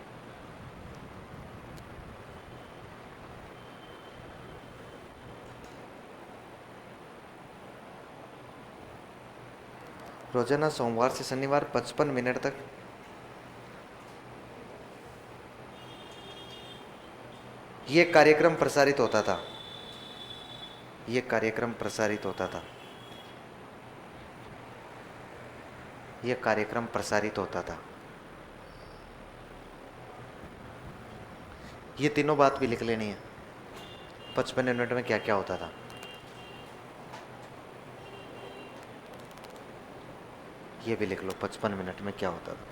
[SPEAKER 1] रोजाना सोमवार से शनिवार 55 मिनट तक ये कार्यक्रम प्रसारित होता था, ये कार्यक्रम प्रसारित होता था, ये कार्यक्रम प्रसारित होता था। ये तीनों बात भी लिख लेनी है, 55 मिनट में क्या क्या होता था। ये भी लिख लो, 55 मिनट में क्या होता था।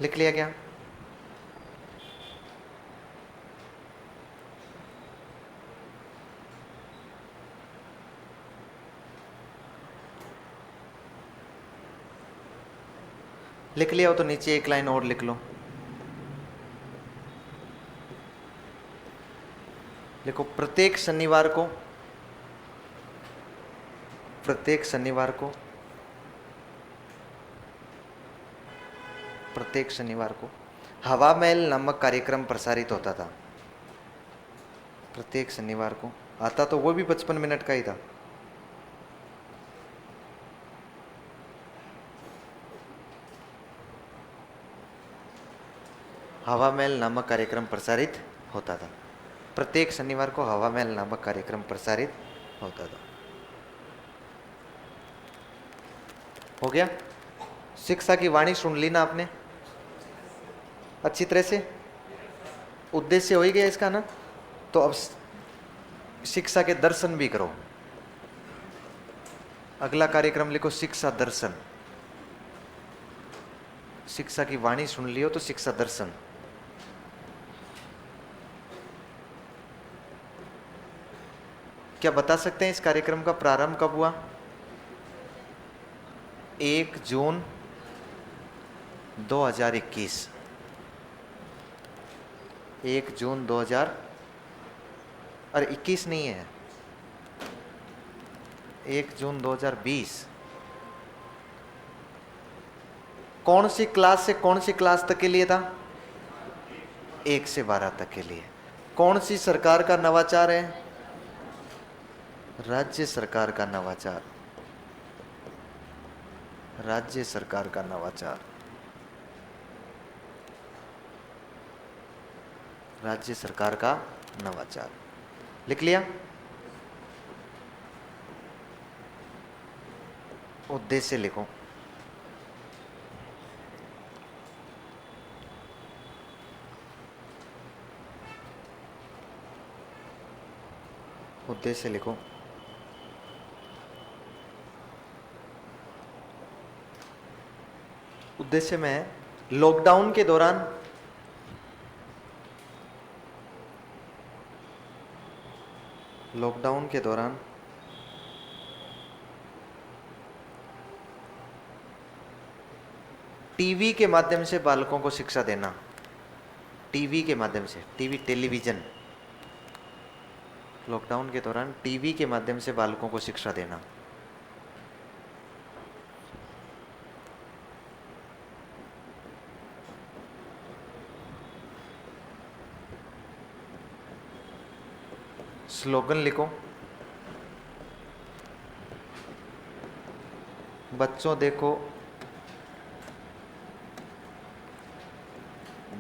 [SPEAKER 1] लिख लिया क्या? लिख लिया हो तो नीचे एक लाइन और लिख लो, लिखो प्रत्येक शनिवार को, प्रत्येक शनिवार को, प्रत्येक शनिवार को हवा महल नामक कार्यक्रम प्रसारित होता था। प्रत्येक शनिवार को आता तो वो भी 55 मिनट का ही था। हवा महल नामक कार्यक्रम प्रसारित होता था। प्रत्येक शनिवार को हवा महल नामक कार्यक्रम प्रसारित होता था। हो गया? शिक्षा की वाणी सुन ली ना आपने अच्छी तरह से? उद्देश्य हो ही गया इसका ना। तो अब शिक्षा के दर्शन भी करो। अगला कार्यक्रम लिखो शिक्षा दर्शन। शिक्षा की वाणी सुन लियो तो शिक्षा दर्शन। क्या बता सकते हैं इस कार्यक्रम का प्रारंभ कब हुआ? 1 जून 2021। 1 जून 2000 अरे 21 नहीं है, 1 जून 2020। कौन सी क्लास से कौन सी क्लास तक के लिए था? 1 से 12 तक के लिए। कौन सी सरकार का नवाचार है? राज्य सरकार का नवाचार। राज्य सरकार का नवाचार। राज्य सरकार का नवाचार। लिख लिया? उद्देश्य लिखो। उद्देश्य लिखो। उद्देश्य में है लॉकडाउन के दौरान टीवी के माध्यम से बालकों को शिक्षा देना। टीवी के माध्यम से, टीवी टेलीविजन, लॉकडाउन के दौरान टीवी के माध्यम से बालकों को शिक्षा देना। स्लोगन लिखो। बच्चों देखो,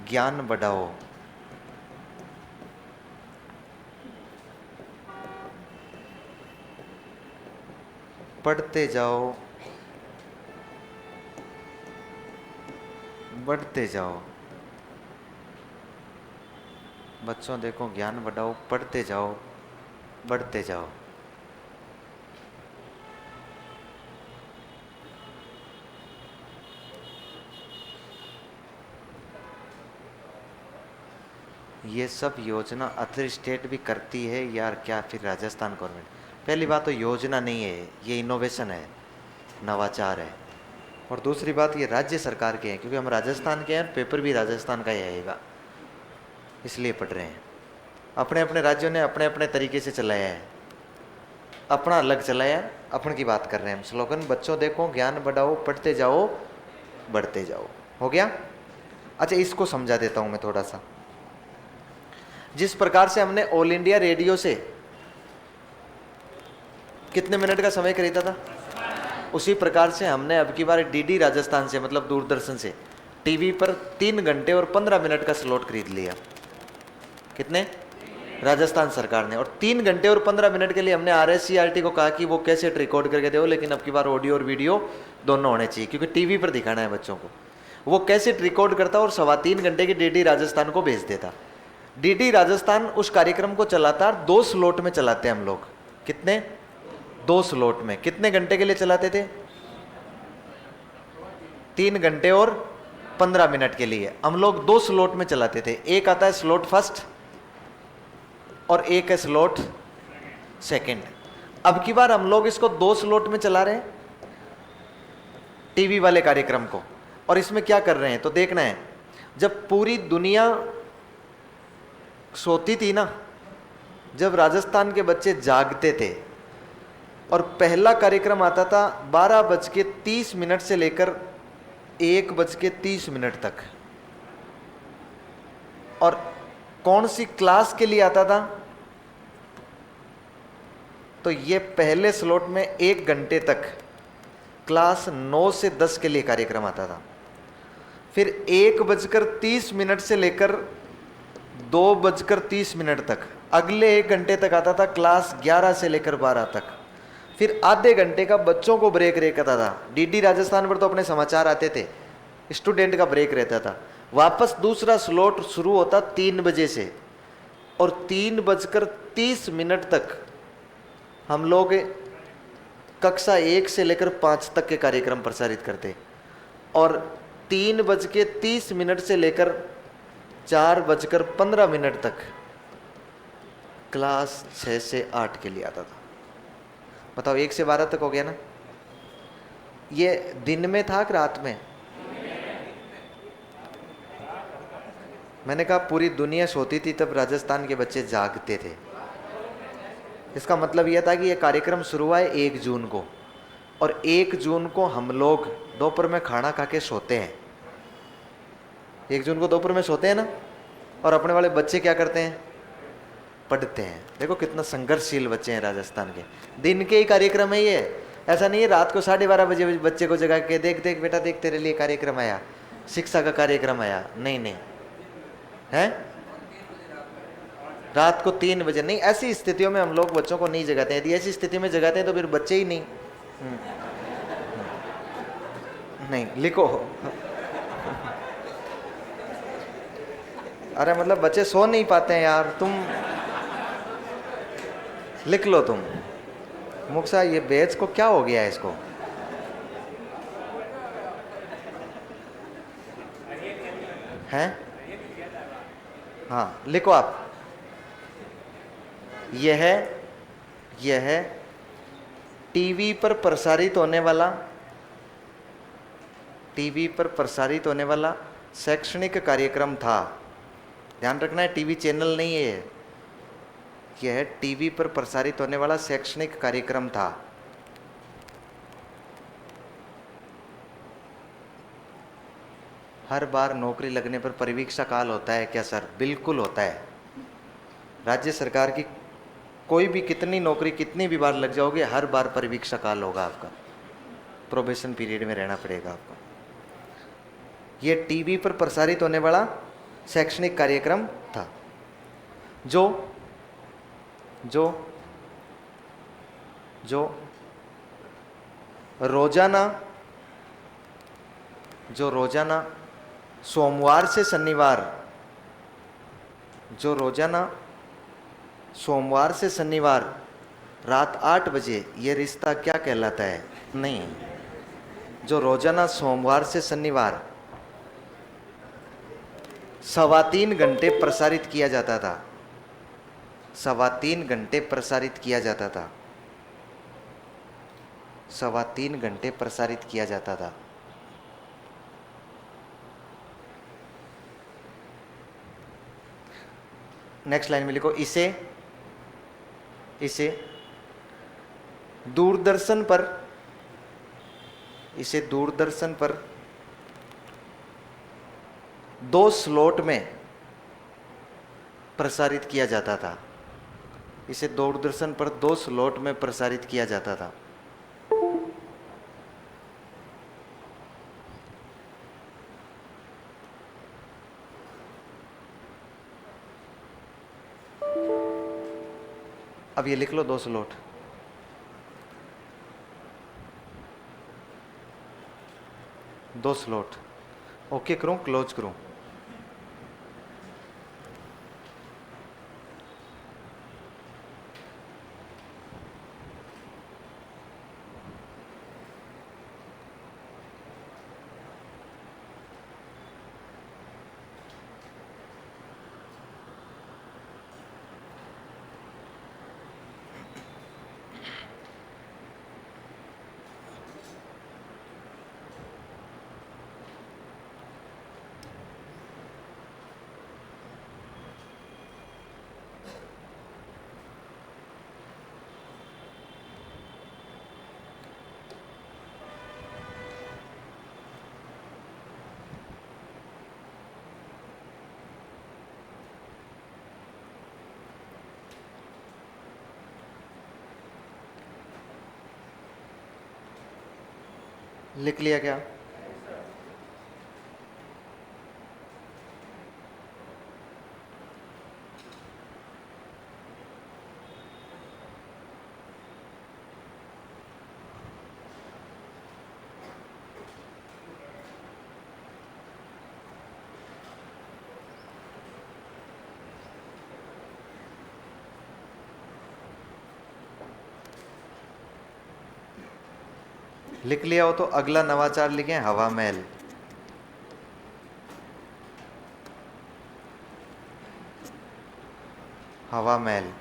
[SPEAKER 1] ज्ञान बढ़ाओ। पढ़ते जाओ, बढ़ते जाओ। बच्चों देखो, ज्ञान बढ़ाओ, पढ़ते जाओ, बढ़ते जाओ। ये सब योजना अदर स्टेट भी करती है यार, क्या फिर राजस्थान गवर्नमेंट? पहली बात तो योजना नहीं है, ये इनोवेशन है, नवाचार है। और दूसरी बात ये राज्य सरकार के हैं, क्योंकि हम राजस्थान के हैं, पेपर भी राजस्थान का ही आएगा, इसलिए पढ़ रहे हैं। अपने अपने राज्यों ने अपने अपने तरीके से चलाया है, अपना अलग चलाया, अपन की बात कर रहे हैं हम। स्लोगन बच्चों देखो, ज्ञान बढ़ाओ, पढ़ते जाओ, बढ़ते जाओ। हो गया? अच्छा, इसको समझा देता हूं मैं थोड़ा सा। जिस प्रकार से हमने ऑल इंडिया रेडियो से कितने मिनट का समय खरीदा था, उसी प्रकार से हमने अब की बार डीडी राजस्थान से, मतलब दूरदर्शन से, टीवी पर 3 घंटे और 15 मिनट का स्लॉट खरीद लिया। कितने? राजस्थान सरकार ने। और 3 घंटे और 15 मिनट के लिए हमने RSCRT को कहा कि वो कैसेट रिकॉर्ड करके दो, लेकिन अब की बार ऑडियो और वीडियो दोनों होने चाहिए, क्योंकि टीवी पर दिखाना है बच्चों को। वो कैसेट रिकॉर्ड करता और 3.25 घंटे की डीडी राजस्थान को भेज देता। डीडी राजस्थान उस कार्यक्रम को चलाता 2 स्लॉट में चलाते हैं हम लोग। कितने? 2 स्लॉट में। कितने घंटे के लिए चलाते थे? 3 घंटे और 15 मिनट के लिए हम लोग 2 स्लॉट में चलाते थे। एक आता है स्लॉट फर्स्ट और एक है स्लॉट सेकंड। अब की बार हम लोग इसको 2 स्लॉट में चला रहे हैं, टीवी वाले कार्यक्रम को। और इसमें क्या कर रहे हैं तो देखना है, जब पूरी दुनिया सोती थी ना, जब राजस्थान के बच्चे जागते थे, और पहला कार्यक्रम आता था 12:30 से लेकर 1:30 तक। और कौन सी क्लास के लिए आता था? तो ये पहले स्लॉट में 1 घंटे तक क्लास 9 से 10 के लिए कार्यक्रम आता था। फिर 1:30 से लेकर 2:30 तक अगले 1 घंटे तक आता था क्लास 11 से लेकर 12 तक। फिर आधे घंटे का बच्चों को ब्रेक रहता था। डीडी राजस्थान पर तो अपने समाचार आते थे, स्टूडेंट का ब्रेक रहता था। वापस दूसरा स्लॉट शुरू होता 3 बजे से, और 3:30 तक हम लोग कक्षा 1 से लेकर 5 तक के कार्यक्रम प्रसारित करते। और 3:30 से लेकर 4:15 तक क्लास 6 से 8 के लिए आता था। बताओ, 1 से 12 तक हो गया ना? ये दिन में था कि रात में? मैंने कहा पूरी दुनिया सोती थी तब राजस्थान के बच्चे जागते थे। इसका मतलब यह था कि यह कार्यक्रम शुरू हुआ है 1 जून को, और 1 जून को हम लोग दोपहर में खाना खा के सोते हैं। 1 जून को दोपहर में सोते हैं ना, और अपने वाले बच्चे क्या करते हैं? पढ़ते हैं। देखो कितना संघर्षशील बच्चे हैं राजस्थान के। दिन के ही कार्यक्रम है ये, ऐसा नहीं है रात को 12:30 बजे बच्चे को जगा के देख देख बेटा देख तेरे लिए कार्यक्रम आया, शिक्षा का कार्यक्रम आया। नहीं नहीं है, रात को 3 बजे नहीं। ऐसी स्थितियों में हम लोग बच्चों को नहीं जगाते हैं। यदि ऐसी स्थिति में जगाते हैं तो फिर बच्चे ही नहीं। नहीं लिखो। अरे मतलब बच्चे सो नहीं पाते हैं यार, तुम लिख लो तुम। मुक्सा ये बेच को क्या हो गया है इसको? हैं? हाँ लिखो आप। यह टीवी पर प्रसारित होने वाला, टीवी पर प्रसारित होने वाला शैक्षणिक कार्यक्रम था। ध्यान रखना है टीवी चैनल नहीं है यह टीवी पर प्रसारित होने वाला शैक्षणिक कार्यक्रम था। हर बार नौकरी लगने पर परीक्षा काल होता है क्या सर? बिल्कुल होता है। राज्य सरकार की कोई भी कितनी नौकरी कितनी भी बार लग जाओगे, हर बार परीक्षा काल होगा आपका, प्रोबेशन पीरियड में रहना पड़ेगा आपको। ये टीवी पर प्रसारित होने वाला शैक्षणिक कार्यक्रम था जो जो जो रोजाना सोमवार से शनिवार, जो रोजाना सोमवार से शनिवार रात 8 बजे, ये रिश्ता क्या कहलाता है? नहीं, जो रोजाना सोमवार से शनिवार 3.25 घंटे प्रसारित किया जाता था, 3.25 घंटे प्रसारित किया जाता था, 3.25 घंटे प्रसारित किया जाता था। नेक्स्ट लाइन में लिखो, इसे दूरदर्शन पर 2 स्लॉट में प्रसारित किया जाता था। इसे दूरदर्शन पर 2 स्लॉट में प्रसारित किया जाता था। अब ये लिख लो 2 स्लॉट। ओके करूं, क्लोज करूं? लिख लिया क्या? लिख लिया हो तो अगला नवाचार लिखें, हवा महल। हवा महल।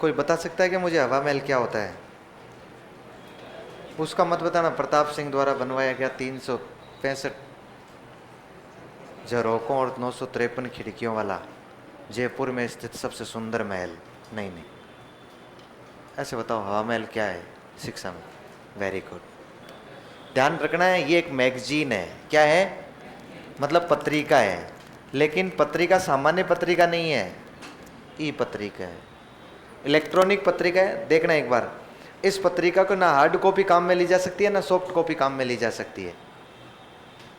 [SPEAKER 1] कोई बता सकता है कि मुझे हवा महल क्या होता है? उसका मत बताना। प्रताप सिंह द्वारा बनवाया गया 365 झरोकों और 953 खिड़कियों वाला जयपुर में स्थित सबसे सुंदर महल। नहीं नहीं, ऐसे बताओ हवा महल क्या है शिक्षा में। Very good. ध्यान रखना है ये एक मैगजीन है। क्या है? मतलब पत्रिका है, लेकिन पत्रिका सामान्य पत्रिका नहीं है, ई पत्रिका है, इलेक्ट्रॉनिक पत्रिका है। देखना एक बार, इस पत्रिका को ना हार्ड कॉपी काम में ली जा सकती है ना सॉफ्ट कॉपी काम में ली जा सकती है।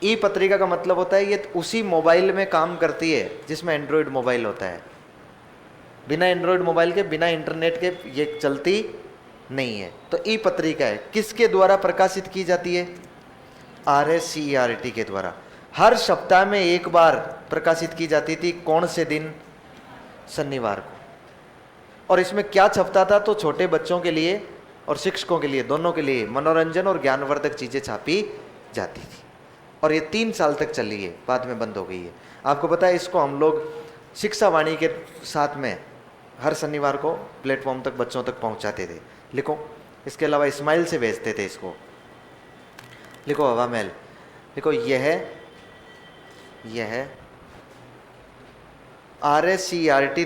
[SPEAKER 1] ई पत्रिका का मतलब होता है ये उसी मोबाइल में काम करती है जिसमें एंड्रॉयड मोबाइल होता है। बिना एंड्रॉयड मोबाइल के, बिना इंटरनेट के ये चलती नहीं है। तो ई पत्रिका है, किसके द्वारा प्रकाशित की जाती है? RSCERT के द्वारा। हर सप्ताह में एक बार प्रकाशित की जाती थी। कौन से दिन? शनिवार को। और इसमें क्या छपता था? तो छोटे बच्चों के लिए और शिक्षकों के लिए, दोनों के लिए मनोरंजन और ज्ञानवर्धक चीजें छापी जाती थी। और ये 3 साल तक चली है, बाद में बंद हो गई है। आपको पता है, इसको हम लोग शिक्षा वाणी के साथ में हर शनिवार को प्लेटफॉर्म तक बच्चों तक पहुंचाते थे। लिखो, इसके अलावा इस्माइल से भेजते थे इसको। लिखो हवा महल। लिखो, यह RSCERT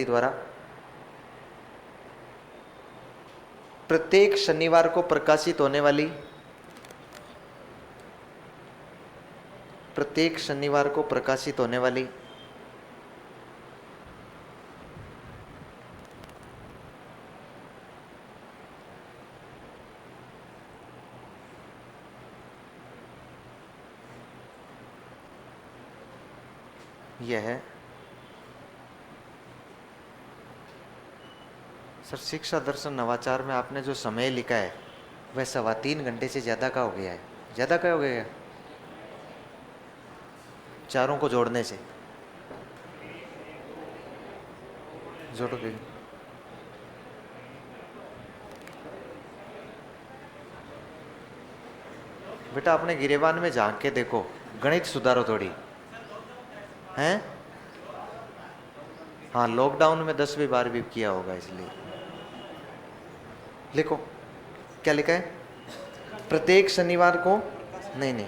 [SPEAKER 1] द्वारा प्रत्येक शनिवार को प्रकाशित होने वाली यह सर शिक्षा दर्शन नवाचार में आपने जो समय लिखा है वह 3.25 घंटे से ज़्यादा का हो गया है। ज़्यादा का हो गया है, चारों को जोड़ने से। जोड़ो के बेटा, अपने गिरेबान में झांक के देखो, गणित सुधारो थोड़ी हैं। हाँ, लॉकडाउन में 10वीं 12वीं किया होगा इसलिए। लिखो, क्या लिखा है? प्रत्येक शनिवार को, नहीं,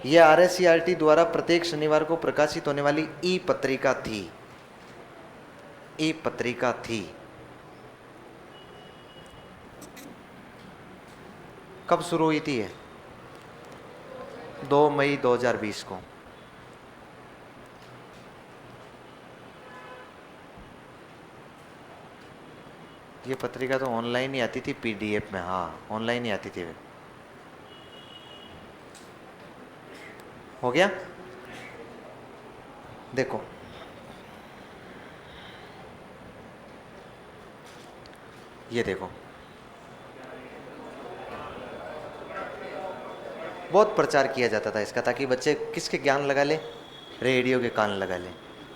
[SPEAKER 1] यह RSCERT द्वारा प्रत्येक शनिवार को प्रकाशित होने वाली ई पत्रिका थी। कब शुरू हुई थी? 2 मई 2020 को। ये पत्रिका तो ऑनलाइन ही आती थी, PDF में। हाँ, ऑनलाइन ही आती थी। हो गया? देखो, ये देखो, बहुत प्रचार किया जाता था इसका, ताकि बच्चे किसके ज्ञान लगा ले? रेडियो के कान लगा ले।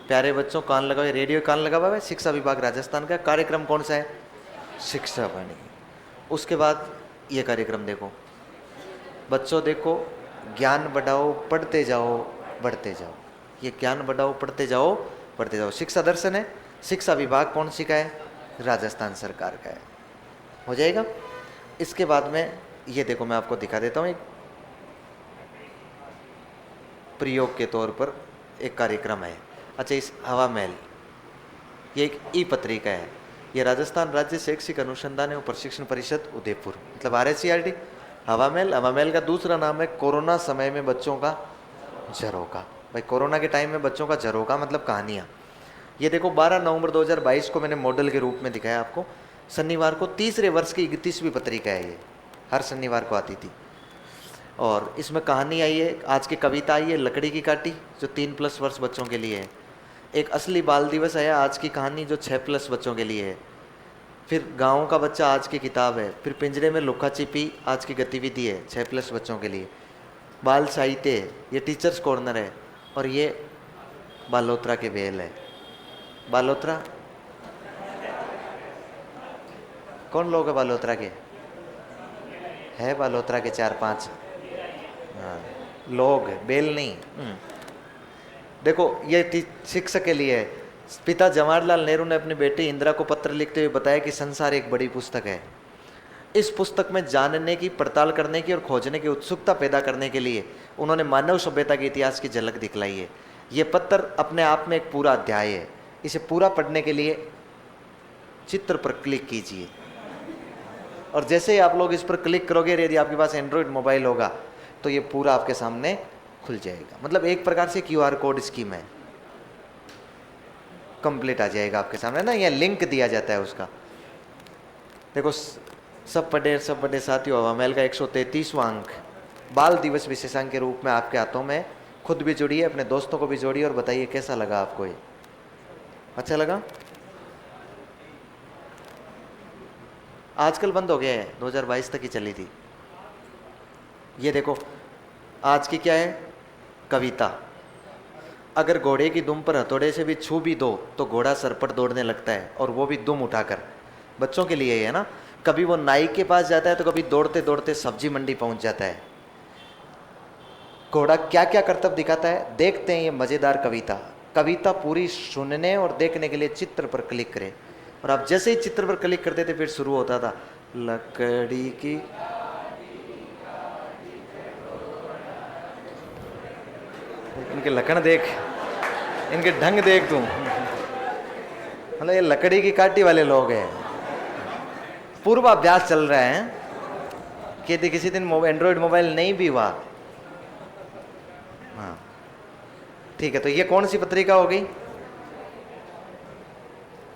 [SPEAKER 1] प्यारे बच्चों, कान लगाओ, रेडियो कान लगा हुआ है। शिक्षा विभाग राजस्थान का कार्यक्रम कौन सा है? शिक्षा वाणी। उसके बाद ये कार्यक्रम देखो, बच्चों देखो, ज्ञान बढ़ाओ, पढ़ते जाओ, बढ़ते जाओ। ये ज्ञान बढ़ाओ, पढ़ते जाओ, बढ़ते जाओ शिक्षा दर्शन है। शिक्षा विभाग कौन सी का है? राजस्थान सरकार का है। हो जाएगा। इसके बाद में ये देखो, मैं आपको दिखा देता हूँ, एक प्रयोग के तौर पर एक कार्यक्रम है। अच्छा, इस हवा महल, ये एक ई पत्रिका है। ये राजस्थान राज्य शैक्षिक अनुसंधान एवं प्रशिक्षण परिषद उदयपुर, मतलब RSCERT। हवा महल का दूसरा नाम है कोरोना समय में बच्चों का झरोखा। भाई, कोरोना के टाइम में बच्चों का झरोखा मतलब कहानियाँ। ये देखो, 12 नवंबर 2022 को मैंने मॉडल के रूप में दिखाया आपको। शनिवार को 3रे वर्ष की 31वीं पत्रिका है ये, हर शनिवार को आती थी। और इसमें कहानी आई है, आज की कविता आई है लकड़ी की काटी, जो 3+ वर्ष बच्चों के लिए है। एक असली बाल दिवस आया, आज की कहानी जो 6+ बच्चों के लिए है। फिर गाँव का बच्चा, आज की किताब है। फिर पिंजरे में लुका छिपी, आज की गतिविधि है 6+ बच्चों के लिए। बाल साहित्य है, ये टीचर्स कॉर्नर है। और ये बालोत्रा के बेल है। बालोत्रा कौन लोग है? बालोत्रा के है, बालोत्रा के 4-5 लोग, बेल नहीं। देखो, ये शिक्षक के लिए है। पिता जवाहरलाल नेहरू ने अपनी बेटी इंदिरा को पत्र लिखते हुए बताया कि संसार एक बड़ी पुस्तक है। इस पुस्तक में जानने की, पड़ताल करने की और खोजने की उत्सुकता पैदा करने के लिए उन्होंने मानव सभ्यता के इतिहास की झलक दिखलाई है। ये पत्र अपने आप में एक पूरा अध्याय है। इसे पूरा पढ़ने के लिए चित्र पर क्लिक कीजिए, और जैसे ही आप लोग इस पर क्लिक करोगे, यदि आपके पास एंड्रॉयड मोबाइल होगा तो ये पूरा आपके सामने खुल जाएगा। मतलब एक प्रकार से QR कोड स्कीम है, कंप्लीट आ जाएगा आपके सामने ना। यह लिंक दिया जाता है उसका। देखो, सब पढ़े साथियों, हवा महल का 133वां अंक बाल दिवस विशेषांक के रूप में आपके हाथों में खुद भी जुड़िए, अपने दोस्तों को भी जोड़िए और बताइए कैसा लगा आपको ये। अच्छा लगा? आजकल बंद हो गया है, 2022 तक ही चली थी। ये देखो आज की क्या है, कविता। अगर घोड़े की दुम पर हथौड़े से भी छू भी दो तो घोड़ा सरपट दौड़ने लगता है, और वो भी दुम उठाकर। बच्चों के लिए है ना। कभी वो नाई के पास जाता है तो कभी दौड़ते दौड़ते सब्जी मंडी पहुंच जाता है। घोड़ा क्या क्या करतब दिखाता है, देखते हैं ये मजेदार कविता। कविता पूरी सुनने और देखने के लिए चित्र पर क्लिक करें, और आप जैसे ही चित्र पर क्लिक करते थे फिर शुरू होता था लकड़ी की। इनके लखन देख, इनके ढंग देख तू, मतलब ये लकड़ी की काटी वाले लोग हैं। पूर्वाभ्यास चल रहा है कि यदि किसी दिन एंड्रॉइड मोबाइल नहीं भी हुआ। हाँ ठीक है, तो ये कौन सी पत्रिका हो गई?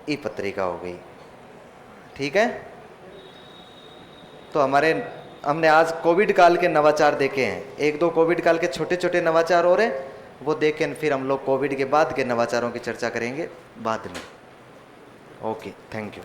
[SPEAKER 1] ई पत्रिका हो गई। ठीक है, तो हमने आज कोविड काल के नवाचार देखे हैं। एक दो कोविड काल के छोटे छोटे नवाचार हो रहे, वो देखें, फिर हम लोग कोविड के बाद के नवाचारों की चर्चा करेंगे बाद में। Okay, thank you.